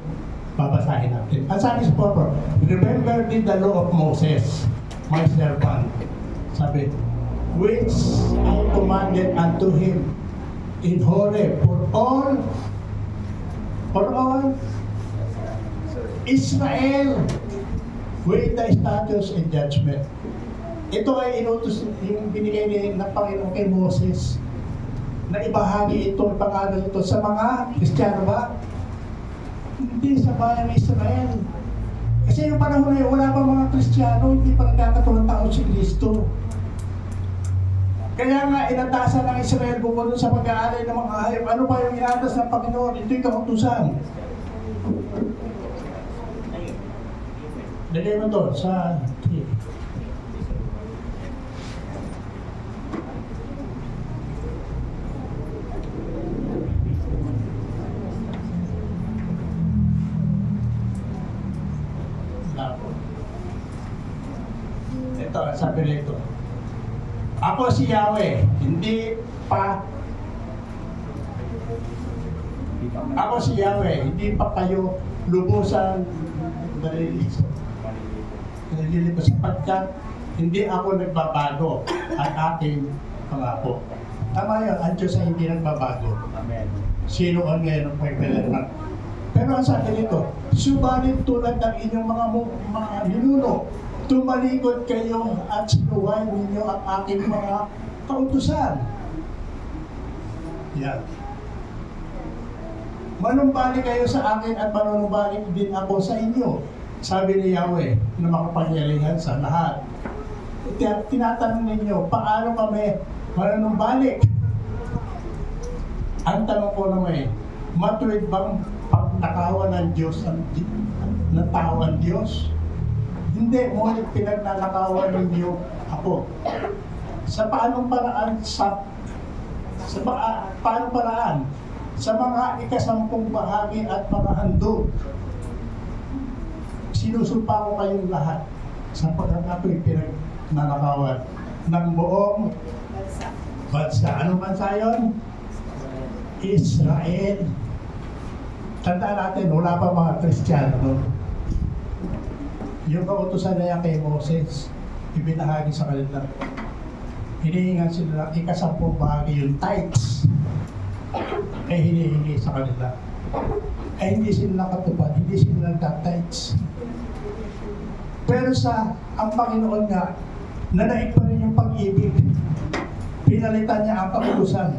babasahin natin. Ang sabi sa 4:4, remember the law of Moses, my servant. Sabi, which I commanded unto him in Horeb for all Israel with the statutes and judgment. Ito ay inutos yung binigay ng Panginoon kay Moses na ibahagi ito, ipangaral ito sa mga Kristiyano ba? Hindi sa bayan ng Israel. Kasi yung panahon na yun, wala pa mga Kristiyano, hindi pa nagkakatulang tao si Kristo. Kaya nga, inatasan ng Israel bukod sa pag-aalay ng mga hayop. Ano ba yung inatas ng Panginoon? Ito'y kautusan. Lagay mo to sa 3. Ito, sabi nito. Ako si Yahweh, hindi pa ako si Yahweh, hindi pa kayo lubusan nalilito sapagkat hindi ako nagbabago ang aking pangako. Tama yun, ang Diyos ay hindi nagbabago. Amen. Sino ang ngayon ang pagpilihan? Pero ang sabi nito, subalit tulad ng inyong mga ninuno, tumalikod kayo at sinuway ninyo ang aking mga kautusan. Yan. Manumbalik kayo sa akin at manumbalik din ako sa inyo. Sabi ni Yahweh na makapangyarihan sa lahat. Tinatanong ninyo, paano kami manumbalik? Ang tanong ko naman matuwid bang pagnakawan ng Diyos ng tao ang Diyos? Hindi, ngunit pinagnanakawan ninyo ako. Sa paanong paraan paanong paraan? Sa mga ikasampung bahagi at mga handog, sinusumpa ko kayong lahat sapagkat ako'y pinagnanakawan ng buong bansa. Anong bansa yun? Israel. Tandaan natin, wala pa mga Kristiyano doon. Yung kautusan na yan kay Moses, ibinahagi sa kanila. Hinihingan sila ng ikasampung bahagi yung tithes. Ay hinihingi sa kanila. Ay hindi sila nakatupad, hindi sila nagtatights. Pero ang Panginoon nga, nanaig pa rin yung pag-ibig. Pinalitan niya ang kautusan.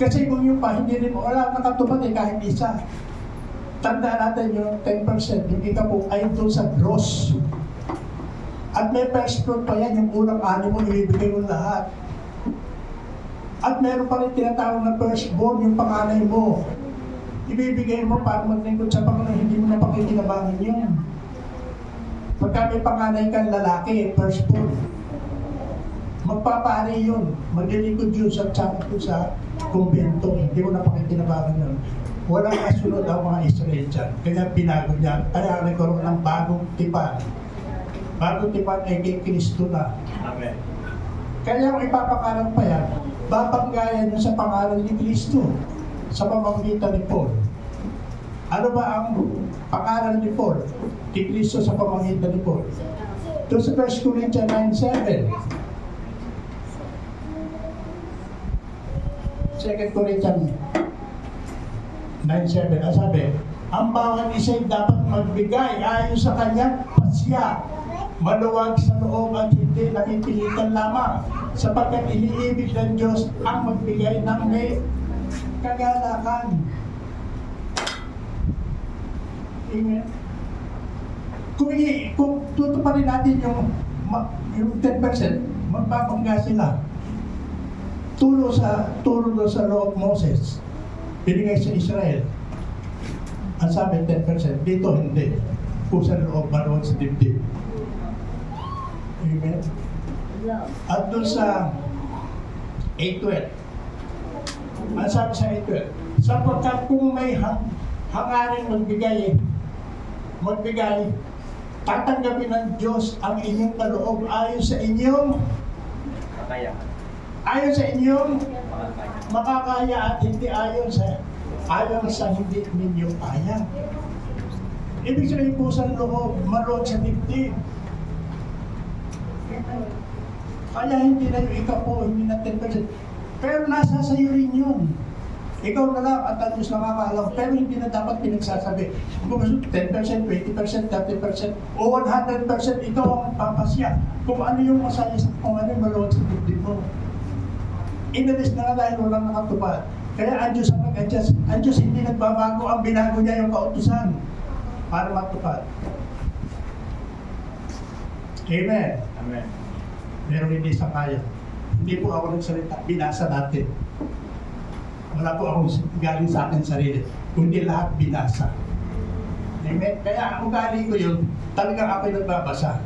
Kasi kung yung pa, hindi rin wala nakatupad kahit isa. Tandaan natin yung 10%, yung ikaw ay doon sa gross. At may first fruit pa yan, yung unang ani mo, ibibigay mo lahat. At meron pa rin tinatawag na firstborn, yung panganay mo. Ibibigay mo para maglingkod sa Panginoon, hindi mo na pakikinabangan yun. Pagka may panganay kang lalaki, firstborn, magpapari yun. Maglilingkod yun sa kumbento, hindi mo na pakikinabangan yun. Walang kasunod ang mga Israel dyan. Kaya binago niya. Kaya nagkaroon ng bagong tipan. Bagong tipan ay kay Kristo na. Amen. Kaya kung ipapakalan pa yan, babanggayan niyo sa pangalan ni Kristo sa pamamagitan ni Paul. Ano ba ang pangalan ni Paul? Kay Kristo sa pamamagitan ni Paul. Doon sa 1 Corinthians 9:7. 2 Corinthians 9:7. Ang sabi, ang bawat isa'y dapat magbigay ayon sa kanyang pasya, maluwag sa loob at hindi nakipilitan lamang, sapagkat iniibig ng Diyos ang magbigay ng may kagalakan. Amen. Kung tutuparin natin yung 10%, magbabangga sila. Turo sa law of Moses, binigay sa Israel. Ang sabi 10%, dito hindi. pusa ng loob, maroon sa dibdib. Amen. At doon sa 8:12, ang sabi sa 8:12, sapagkat kung may hangarin magbigay, tatanggapin ng Diyos ang inyong kaloob ayon sa inyong makakaya at hindi ayon sa hindi ninyo kaya. Ibig sabihin po sa loob, maroon sa dibdib. Kaya hindi na yung ikaw po, hindi na 10%. Pero nasa sayo rin yun. Ikaw na lang at ang Diyos nakakaalam, pero hindi na dapat pinagsasabi. Kung gusto 10%, 20%, 30%, o 100%, ikaw ang papasya. Kung ano yung masaya sa kung ano yung maluwag sa dibdib mo. Inalis na nga dahil walang nakatupad. Kaya ang Diyos ang nag-adjust. Ang Diyos hindi nagbabago, ang binago niya yung kautusan para matupad. Amen. Amen. Pero hindi sa kaya. Hindi po ako nagsalita, binasa natin. Wala po akong galing sa akin sarili, kundi lahat binasa. Amen? Kaya ang ugali ko yun, talagang ako'y nagbabasa.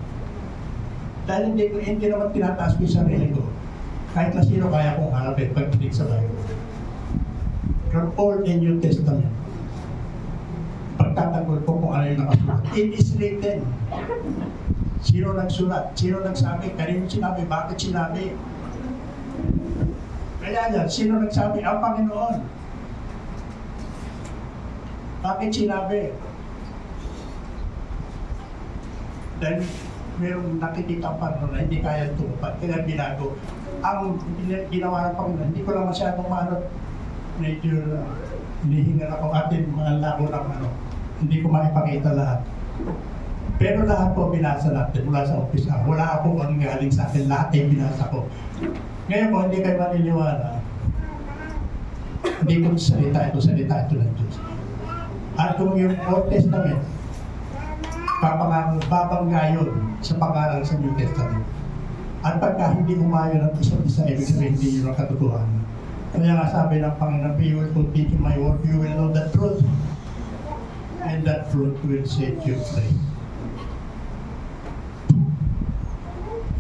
Dahil hindi naman tinataas ko yung sarili ko. Kahit na sino kaya kong harapin pagkinig sa Bible. From Old and New Testament. Pagtatanggol po kung ano yung nakasulat. It is written. Sino nagsulat? Sino nagsabi? Kanino sinabi? Bakit sinabi? Kaya yan, sino nagsabi? Ang Panginoon. Bakit sinabi? Dahil mayroong nakikita pa na hindi kaya tumupad. Kaya binago. Ang ginawa ng Panginoon, hindi ko lang masyadong maano, medyo hinihingal ako atin mga labo ng ano. Hindi ko maipakita lahat. Pero lahat po binasa natin mula sa umpisa. Wala akong ang galing sa akin. Lahat ay binasa ko. Ngayon po, hindi kayo maniniwala. Hindi ko salita ito ng Diyos. At kung yung Old Testament, babangga yun sa pangaral sa New Testament. At pagka hindi umayon ang isa't isa, ibig sabihin hindi yun ang katotohanan. Kaya nga sabi ng Panginoon, you will teach my word, you will know the truth. And that truth will set you free.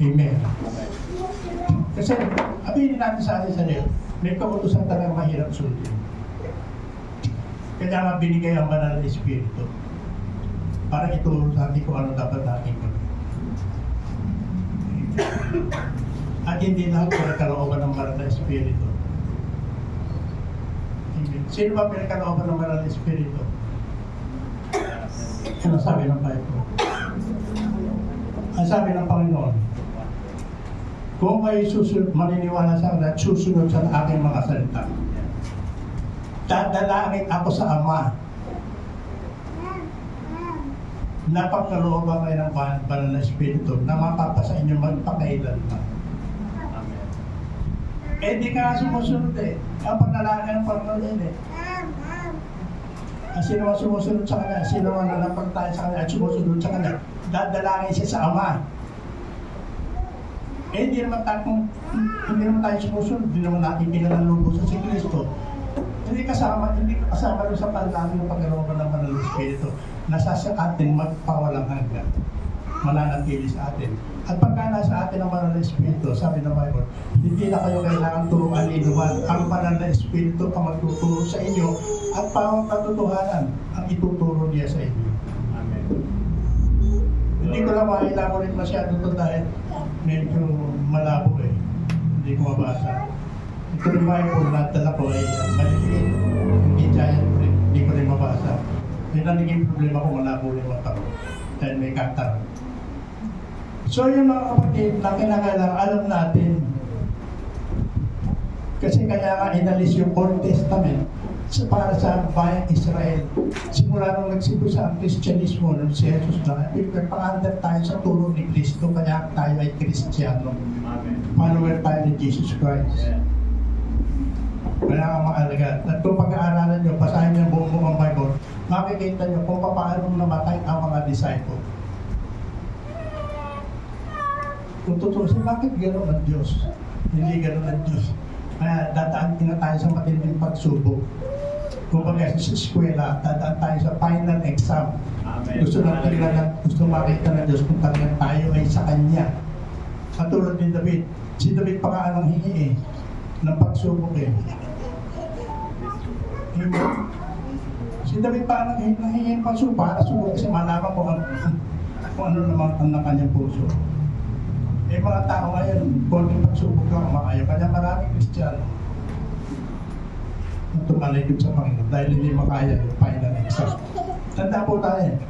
Amen. Kasi, abinin natin sa atin sa Diyos, may kautusan talagang mahirap sundin. Kaya nga binigay ang banal na Espiritu para ituro sa atin kung ano dapat natin gawin. At hindi lahat pinagkalooban ng banal na Espiritu. Amen. Sino ba pinagkalooban ng banal na Espiritu? Ano sabi ng Bible? Ang sabi ng Panginoon, kung kayo maniniwala sa akin at susunod sa aking mga salita, dadalangin ako sa Ama na pagkalooban kayo ng banal na Espiritu na mapapasa inyo magpakailanman. Amen. Eh di ka sumusunod eh. Ang panalangin ng Panginoon yun eh. Sino man sumusunod sa Kanya, sino man nalapagtayo sa Kanya at sumusunod sa Kanya, dadalangin siya sa Ama. Eh, hindi naman tayo sumusunod, hindi naman natin pinanalubos sa si Kristo. Hindi kasama rin sa panalangin ng Panginoon ng Banal na Espiritu. Nasa sa atin magpawalang hanggan. Mananatili sa atin. At pagka nasa atin ang Banal na Espiritu, sabi ng Bible, hindi na kayo kailangan turuan ni inuman. Ang Banal na Espiritu ang magtuturo sa inyo at pang katotohanan ang ituturo niya sa inyo. Amen. Hindi ko lang makailangan rin masyado ito dahil medyo malabo eh. Hindi ko mabasa. Ito yung Bible na dala ko ay maliliit. Hindi giant print. Hindi ko rin mabasa. Yun ang naging problema ko, malabo rin mata ko. Dahil may katar. So yung mga kapatid na kinakailangan alam natin. Kasi kaya nga inalis yung Old Testament para sa bayang Israel. Simula nung nagsimula ang Kristyanismo nung si Jesus na, nagpang-under tayo sa turo ni Kristo, kaya tayo ay Kristiyano. Amen. Follower tayo ni Jesus Christ. Yeah. Kaya nga maalaga. At kung pag-aaralan nyo, basahin nyo buong ang Bible, makikita nyo kung paano namatay ang mga disciple. Kung tutusin, bakit gano'n ang Diyos? Hindi gano'n ang Diyos. Kaya dadaan na tayo sa matinding pagsubok. Kumbaga sa eskwela, dadaan tayo sa final exam. Amen. Gusto makita ng Diyos kung talagang tayo ay sa Kanya. Katulad ni David. Si David pa nga ang hingi ng pagsubok Amen. Si David pa ang hingi ng pagsubok para subok kasi malaman kung ano naman ang kanyang puso. Mga tao ngayon, konting pagsubok lang makayo. Kaya maraming Kristiyano tumalikod sa Panginoon dahil hindi makaya yung final exam. Tanda po tayo,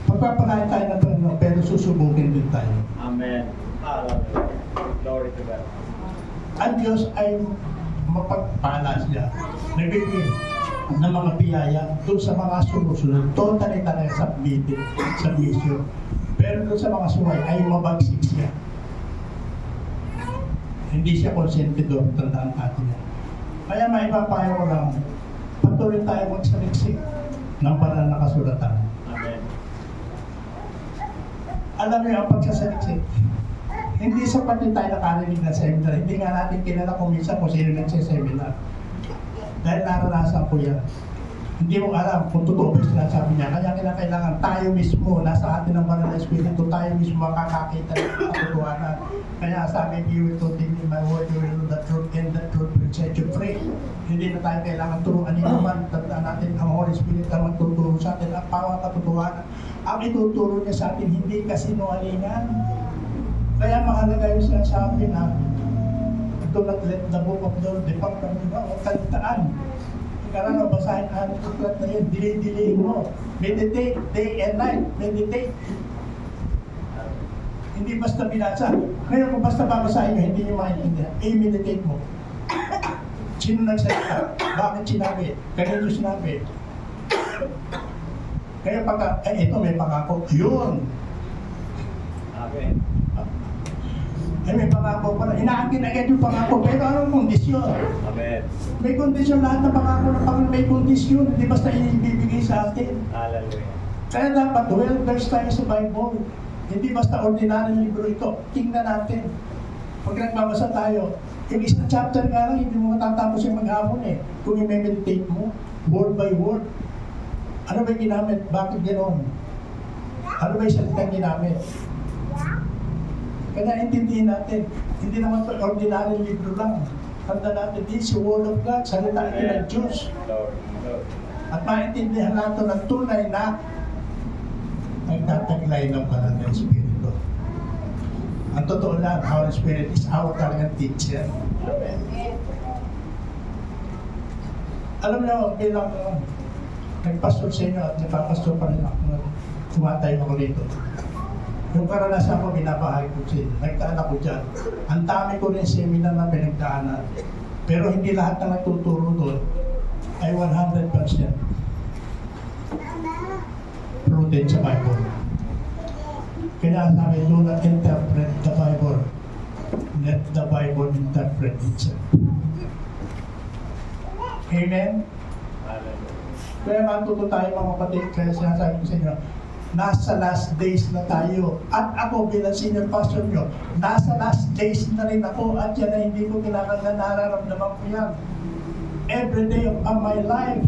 pagpapalain tayo ng Panginoon pero susubukin din tayo. Amen. Hallelujah. Glory to God. Ang Diyos ay mapagpala siya. Nagbibigay ng mga biyaya doon sa mga sumusunod. Totally talaga submission. Pero doon sa mga suway ay mabagsik siya. Hindi siya konsentido, tandaan natin yan. Kaya maipapayo ko lang, patuloy tayo magsaliksik ng banal na kasulatan. Amen. Alam niyo ang pagsasaliksik, hindi sapat din tayo nakarinig ng seminar. Hindi nga natin kilala kung minsan kung sino nagsiseminar. Dahil naranasan ko yan. Hindi mo alam kung totoo ba yung sinasabi niya. Kaya kailangan tayo mismo, nasa atin ang banal na Espiritu, tayo mismo makakakita ng katotohanan. Kaya sabi, you will continue my word, you will know the truth, and the truth will set you free. Hindi na tayo kailangan turuan ni naman. Tandaan natin, ang Holy Spirit ang magtuturo sa atin, ang pawang katotohanan. Ang ituturo niya sa atin, hindi kasinungalingan. Kaya mahalaga yung sinasabi na, do not let the book of the Lord depart from you. Huwag kaligtaan. Karang basahin ang tuklat na yun, delay mo. Meditate, day and night. Meditate. Hindi basta binasa. Ngayon kung basta babasahin nyo, hindi nyo maintindihan. I-meditate mo. Sino nagsalita? Bakit sinabi? Kanino sinabi? Kaya pagka, ito may pangako. Yun. Amen. May pangako pala. Inaangkin agad yung pangako. Pero anong kondisyon? Amen. May kondisyon, lahat ng pangako ng Panginoon may kondisyon. Hindi basta ibibigay sa atin. Hallelujah. Kaya dapat 12 verse tayo sa Bible. Hindi basta ordinaryong libro ito. Tingnan natin. Pag nagbabasa tayo, yung isang chapter nga lang, hindi mo matatapos yung maghapon Kung i-meditate mo, word by word. Ano ba yung ginamit? Bakit ganoon? Ano ba yung salitang ginamit? Kaya intindihin natin, hindi naman ito ordinaryong libro lang. Tanda natin, this is the Word of God, salita ito ng Diyos. Lord. At maintindihan natin ng tunay na nagtataglay ng banal na Espiritu. Ang totoo lang, Holy Spirit is our talagang teacher. Amen. Alam niyo, bilang nagpastor sa inyo at nagpapastor pa rin ako, tumatay ako rito. Yung karanasan ko, binabahagi ko sa inyo. Nagdaan ako dyan. Ang dami ko rin seminar na pinagdaanan. Pero hindi lahat na nagtuturo doon ay 100% rooted sa Bible. Kaya sabi, do not interpret the Bible. Let the Bible interpret itself. Amen? Hallelujah. Kaya matuto tayo mga kapatid, kaya sinasabi ko sa inyo, nasa last days na tayo. At ako bilang senior pastor nyo, nasa last days na rin ako at yan ay hindi ko kinakanda, nararamdaman ko yan. Every day of my life.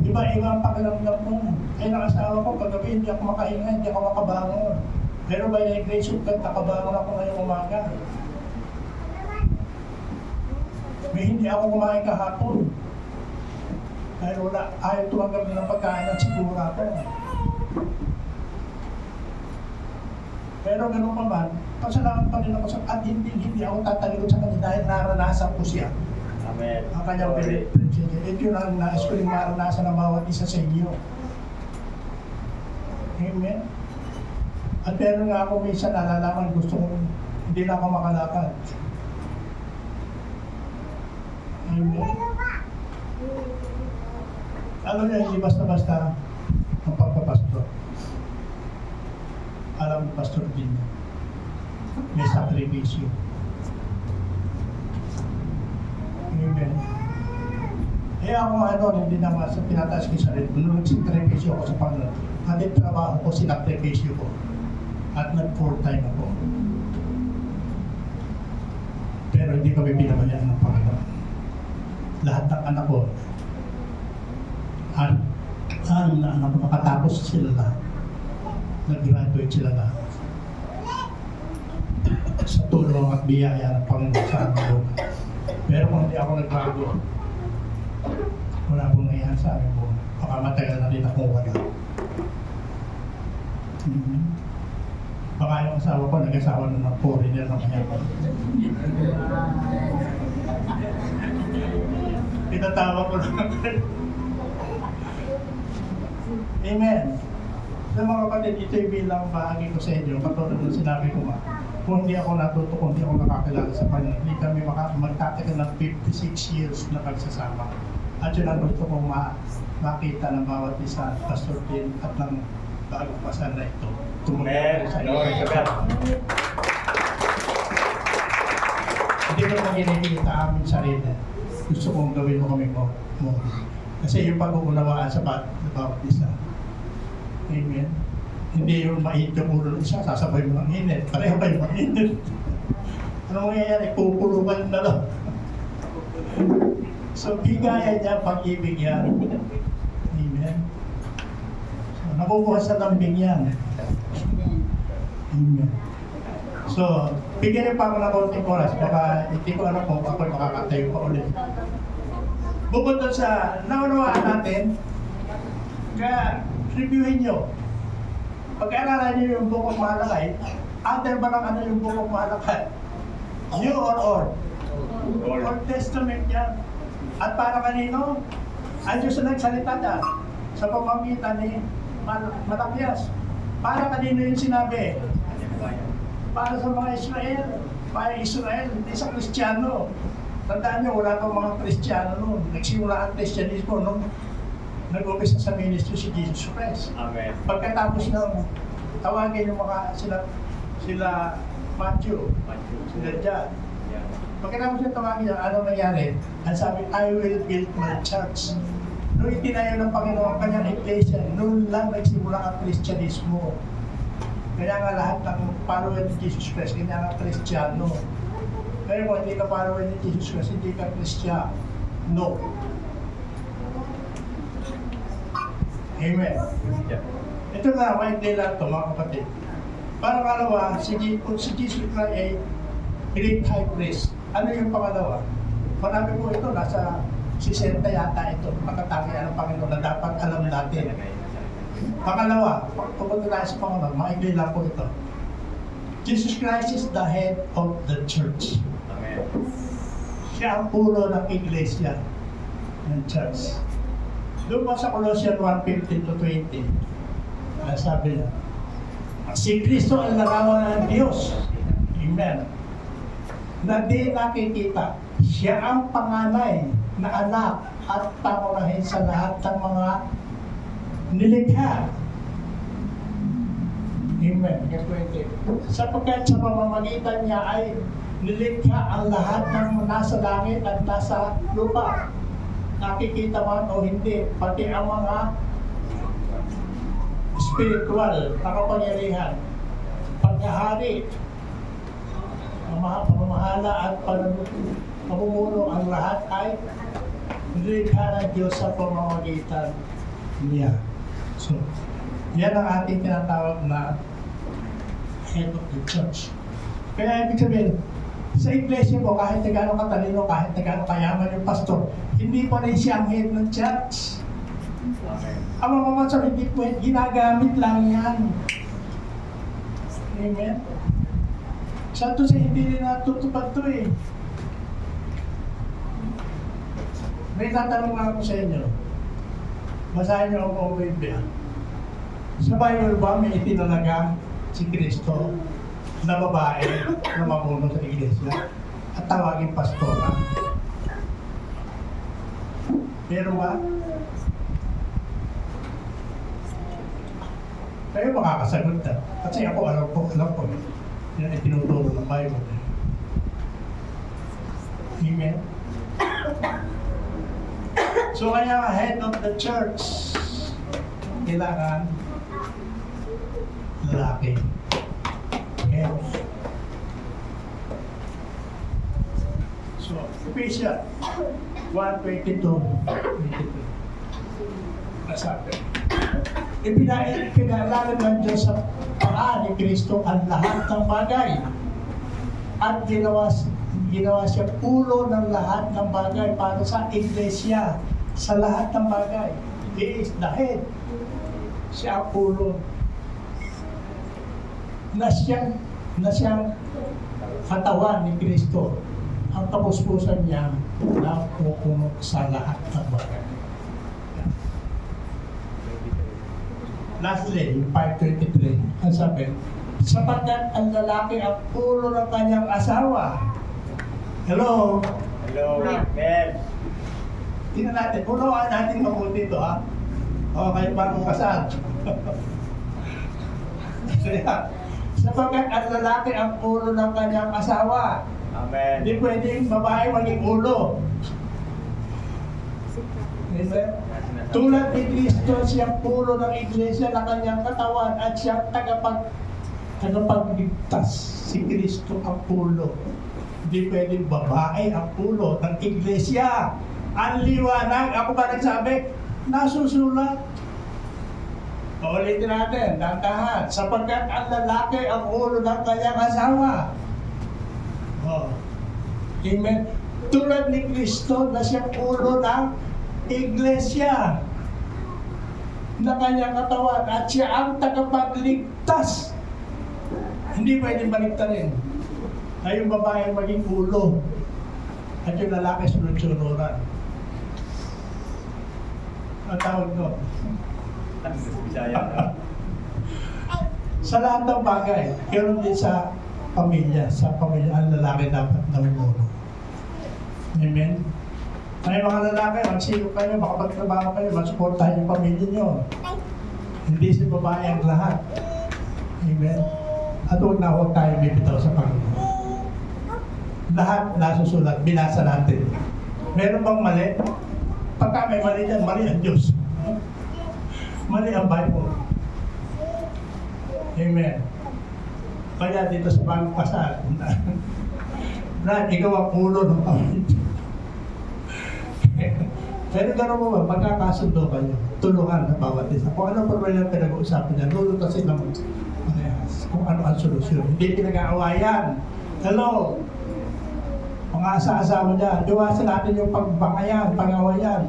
Iba-iba ang pakiramdam mo. Kaya nakasawa ko, paggabi hindi ako makahinga, hindi ako makabangon. Pero by the grace of God, nakabangon ako ngayong umaga. May hindi ako kumain kahapon. Dahil wala, ayaw tumanggap ng pagkain at sigura ko. Pero gano'n pa man, pasalamat pa rin ako sa at hindi ako tatalikod sa kanya dahil naranasan ko siya. Amen. Ang kanyang pinipinsin. Ito yun ang nais ko rin maranasan ng bawat isa sa inyo. Amen? At meron nga ako minsan nalalaman gusto ko hindi na ako makalakad. Amen? Alam niyo, hindi basta-basta ang pagpapastor. Alam ni Pastor din, may sakripisyo. Amen. Eh ako hindi naman sa pinataas ko sa rin, nung nagsakripisyo ako sa Panginoon, at yung trabaho ko, sinakripisyo ko. At nag-full time ako. Pero hindi kami binabayaan ng Panginoon. Lahat ng anak ko, At nakatapos sila lahat. Nag-graduate sila lahat. Sa tulong at biyaya ng Panginoon sa amin. Pero kung hindi ako nagbago, wala pong nangyayari sa amin po. Baka matagal na rin akong wala. Baka yung asawa ko, nag-asawa na ng foreigner na mayaman. Tinatawa ko lang. Amen. Sa mga kapatid, ito'y bilang bahagi ko sa inyo. Katulad ng sinabi ko nga, kung hindi ako natuto, kung hindi ako nakakilala sa Panginoon, hindi kami magtatagal ng 56 years na pagsasama. At yun ang gusto kong makita ng bawat isa, Pastor Tim, at ng bagong pasal na ito. Tumulong sa inyo. Hindi ko naman kinikita aming sarili. Gusto kong gawin mo kami mo. Kasi yung pag-uunawaan sa bawat isa. Amen. Hindi yung mainit yung ulo ng isa, sasabay mo ng init. Pareho kayo mainit. Ano mangyayari? Pupulukan na lang. So, bigayan niya, pag-ibig yan. Amen. So, nakukuha sa lambing yan. Amen. So, bigyan niyo pa ako ng konting oras. Baka hindi ko alam kung ako makakatayo pa ulit. Bukod doon sa naunawaan natin, kaya reviewin nyo. Pag-aaralan nyo yung Book of Malakay, under ba lang ano yung Book of Malakay? New or Old? Old Testament yan. At para kanino? Ang Diyos na nagsalita dyan sa pamamagitan ni Malakias. Para kanino yung sinabi? Para sa mga Israel. Para Israel, hindi sa Kristiyano. Tandaan nyo, wala pang mga Kristiyano noon. Nagsimula ang Kristyanismo nung nag-umpisa sa ministry si Jesus Christ. Amen. Pagkatapos ng tawagin yung mga sila Matthew, sila John. Yeah. Pagkatapos ng tawagin niya, ano nangyari? Ang sabi, I will build my church. Noong itinayo ng Panginoon ang kanyang iglesia, noon lang nagsimula ang Kristyanismo. Kaya nga lahat ng follower ni Jesus Christ, kanya nga Kristiyano. Kaya kung hindi ka follower ni Jesus Christ, hindi ka Kristiyano. No. Amen. Yeah. Ito na, maikli lang ito mga kapatid. Para pangalawa, si Jesus Christ ay great high priest. Ano yung pangalawa? Marami po ito, nasa 60 yata ito, pagkatangian ng Panginoon na dapat alam natin. Pangalawa, pupunta tayo sa pangalawa, maikli lang po ito. Jesus Christ is the head of the church. Amen. Siya ang pulo ng iglesia ng church. Doon po sa Colossians 1:15-20, sabi niya, si Kristo ang larawan ng Diyos. Amen. Na di nakikita, siya ang panganay na anak at pangunahin sa lahat ng mga nilikha. Amen. Sapagkat sa pamamagitan niya ay nilikha ang lahat ng nasa langit at nasa lupa. Nakikita man o hindi, pati ang mga spiritual na kapangyarihan, paghahari, pamamahala at pamumuno, ang lahat ay nilikha ng Diyos sa pamamagitan niya. So, yan ang ating tinatawag na head of the church. Kaya ibig sabihin, sa iglesia mo, kahit na gano'ng katalino, kahit na gano'ng kayaman yung pastor, hindi pa rin siya ang head ng church. Amen. Ang mga pastor, hindi po, ginagamit lang yan. Amen? Santo siya, hindi rin natutupad to eh. May tatanong nga ako sa inyo. Basahin niyo ang buong Biblia. Sa Bible ba may itinalaga si Kristo na babae na mamuno sa iglesia at tawagin pastora? Pero ba? Kayo makakasagot na. Kasi ako alam ko. Yan ay tinuturo ng Bible. Amen? So kaya head of the church, kailangan lalaki. Head. So, Ephesians 1:22. Nasabi. Ipinalalim ng Diyos sa paa ni Kristo ang lahat ng bagay. At ginawa siya ulo ng lahat ng bagay para sa iglesia, sa lahat ng bagay. He is the head. Siya ang ulo. Na siyang katawan ni Kristo. Ang kapuspusan niya na pupuno sa lahat ng bagay. Lastly, yung 5:23, ang sabi, sapagkat ang lalaki ang ulo ng kanyang asawa. Hello? Hello, Mel. Tingnan natin, unawan natin mabuti ito, ha? O, kayo bagong kasal. Kaya, sapagkat ang lalaki ang ulo ng kanyang asawa. Amen. Hindi pwedeng babae maging ulo. Amen? Tulad ni Kristo, siyang ulo ng iglesia na kanyang katawan at siyang tagapagligtas. Si Kristo ang ulo. Hindi pwedeng babae ang ulo ng iglesia. Ang liwanag, ako ba nagsabi? Nasusulat. Ulitin natin, dandahan. Sapagkat ang lalaki ang ulo ng kanyang asawa. Oh. Amen. Tulad ni Kristo na siyang ulo ng iglesia na kanyang katawan at siya ang tagapagligtas. Hindi pwedeng baliktarin na yung babae maging ulo at yung lalaki sunod-sunuran. Ang tawag ko. Bisaya na. Sa lahat ng bagay, ganoon din sa pamilya. Sa pamilya, ang lalaki dapat namumuno. Amen? May mga lalaki, magsilo kayo, makapagtrabaho kayo, masuportahan yung pamilya nyo. Hindi si babae ang lahat. Amen? At huwag tayo bibitaw sa Panginoon. Lahat nasusulat, binasa natin. Meron bang mali? Pagka may mali dyan, mali ang Diyos. Mali ang Bible. Amen. Kaya dito sa bagong kasal, Brad, ikaw ang ulo ng pamilya. Pero gano'n mo ba, magkakasundo kayo, tulungan na bawat isa. Kung anong problema yung pinag-uusapan niya, lulutasin ng parehas. Kung ano ang solusyon. Hindi pinag-aawayan. Hello? Mga asa-asawa niya, iwasan natin yung pagbangayan, pag-awayan.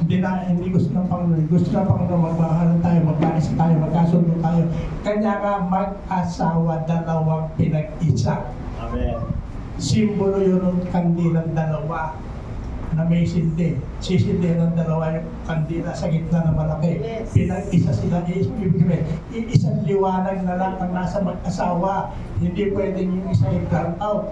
Hindi gusto ng Panginoon. Gusto ng Panginoon, magmahalan tayo, magkaisa tayo, magkasundo tayo. Kanya nga mag-asawa, dalawang pinag-isa. Amen. Simbolo yun ng kandilang dalawa na may sindi. Sisindi ng dalawa yung kandila sa gitna ng malaki. Yes. Pinag-isa sila, isang liwanag na lang ang nasa mag-asawa. Hindi pwedeng yung isa yung drown out.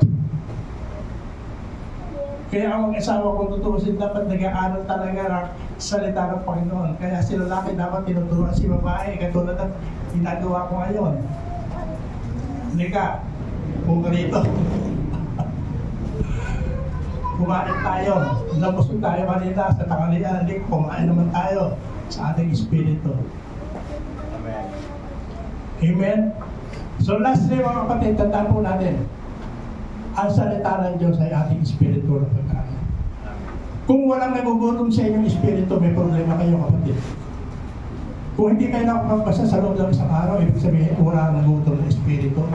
Kaya ang mag-asawa kung tutuusin, dapat nag-aaral talaga ng salita ng Panginoon. Kaya si lalaki dapat tinuturuan si babae, katulad ng ginagawa ko ngayon. Nika, kung rito. Kumain tayo, nabusog tayo kanina sa tanghalian, hindi kumain naman tayo sa ating espiritu. Amen. Amen? So lastly mga kapatid, tandaan po natin, ang salita ng Diyos ay ating espiritu na pagkain. Kung walang nagugutom sa inyong espiritu, may problema kayo kapatid. Kung hindi kayo nakapagpasa sa loob ng isang araw, ibig sabihin wala nang nagugutom ng espiritu.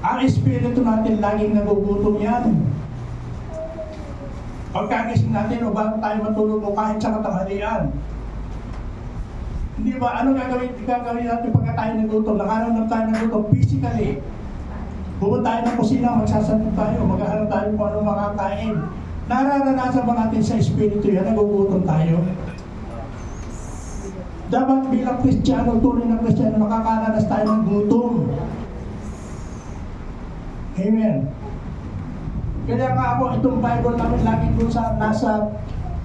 Ang espiritu natin laging nagugutom yan. Pagkagising natin o bago tayo matulog o kahit sa katanghalian. Hindi ba? Ano gagawin natin pagka tayo nagutom? Nakaroon tayo nagutom physically. Pupunta tayo ng kusina, magsasanod tayo, maghahanap tayo kung anong makakain. Nararanasan ba natin sa espiritu yan? Nagugutom tayo. Dapat bilang Kristiyano, tunay na Kristiyano, nakakaranas tayo ng gutom. Amen. Kaya nga ako, itong Bible namin lagi ko sa nasa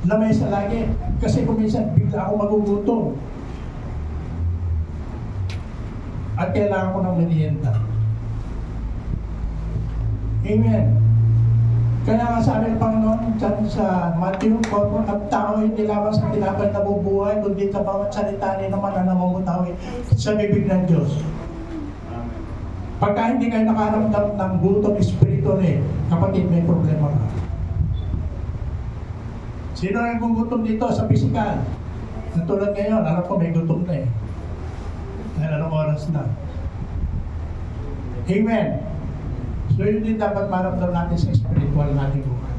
lamesa lagi. Kasi kung minsan bigla ako magugutom. At kailangan ko ng merienda. Amen. Kaya nga sabi ng Panginoon dyan sa Matthew 4, ang tao hindi lamang sa tinapay na bubuhay, kundi sa bawat salita niya naman na namumutawi sa bibig ng Diyos. Pagka hindi kayo nakaramdam ng gutom espiritu kapatid, may problema ka. Sino ang gugutom dito sa physical? Natulad ngayon, alam ko may gutom na eh. Dahil anong oras na. Amen. So yun din dapat maramdam natin sa spiritual natin buhay.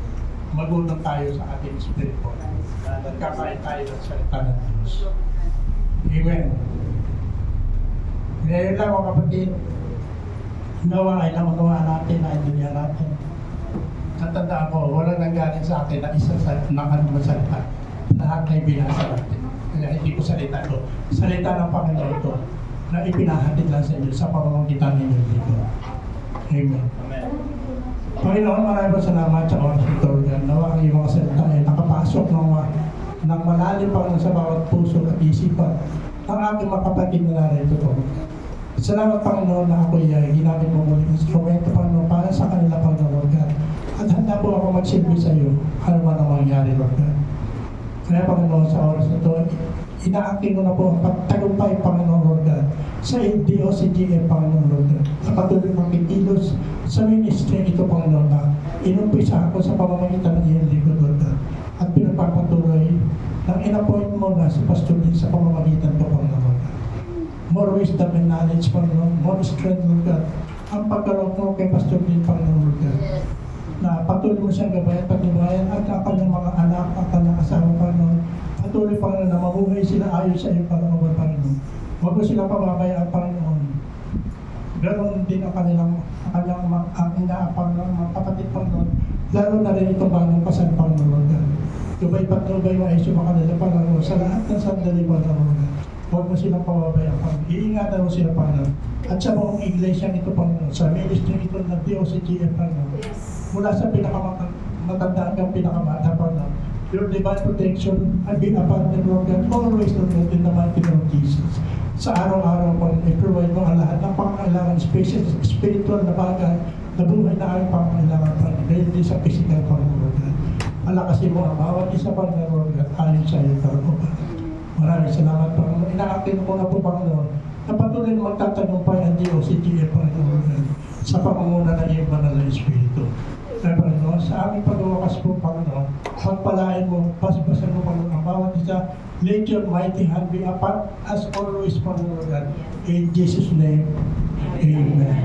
Magutom tayo sa ating spiritual. Nagkakain tayo ng salita ng Diyos. Amen. Ngayon lang mga kapatid, nawa ay namagawa natin, naintindihan natin. Natandaan ko, wala nang galing sa akin na isa sa salita. Lahat ay binasa natin. Kaya hindi ko salita ito. Salita ng Panginoon ito na ipinahatid lang sa inyo sa pamamagitan ninyo dito. Amen. Amen. Panginoon, maraming salamat sa oras ito. Nawa ang iyong mga salita ay nakapasok ng malalim pa sa bawat puso at isipan ng aking mga kapatid na narito po. Salamat Panginoon na ako ay ginamit mo muli ng instrumento Panginoon para sa kanila Panginoon God. At handa po ako magsilbi sa iyo ano man ang mangyari Lord God. Kaya Panginoon sa oras na ito, inaaking ko na po ang pagtagumpay Panginoon Lord God sa DOCGM Panginoon Lord God. Sa patuloy makikilos sa ministry ito Panginoon na inumpisa ako sa pamamagitan ng iyong lingkod Lord God. At pinagpapatuloy ng in-appoint mo na si Pastor Lee sa pamamagitan ko Panginoon Lord God. More wisdom and knowledge Panginoon, more strength Lord God. Ang pagkalong mo kay Pastor Lee Panginoon Lord God. Na patuloy mo siyang gabayan, pagnibayan at ang kanyang mga anak, ang kanyang asawa Panginoon. Patuloy Panginoon na mabuhay sila ayon sa iyong kalooban Panginoon. Huwag mo silang pababayaan Panginoon. Ganon din ang kanyang inaapang ng mga kapatid Panginoon. Lalo na rin itong bagong kasal Panginoon. Gabay patnubay mo ay sumakanila Panginoon sa lahat ng sandali Panginoon. Huwag mo silang pababayaan Panginoon. Iingatan mo sila Panginoon. At sa buong iglesia ito Panginoon, sa ministry ito ng DOCGM Panginoon. Mula sa pinakamatanda hanggang pinakamata Panginoon. Your divine protection and be upon them, Lord God, always, Lord God, in the mighty name of Jesus. Sa araw-araw, Panginoon, i-provide mo ang lahat ng pangangailangan, spiritual na bagay, na buhay na ang pangangailangan, Panginoon, dahil din sa physical, Panginoon, Lord God. Palakasin mo ang bawat isa, Panginoon, Lord God, ayon sa iyong kalooban. Maraming salamat, Panginoon. Inaakin ko na po, Panginoon, na patuloy na magtatagumpay ang DOCGM, Panginoon, Lord God, sa pangunguna ng iyong banal na Espiritu. Kaya Panginoon, sa aming pagwawakas po, Panginoon, pagpalain mo, basbasan mo, Panginoon, ang bawat isa, let your mighty hand be upon us always, Panginoon God. In Jesus' name, Amen.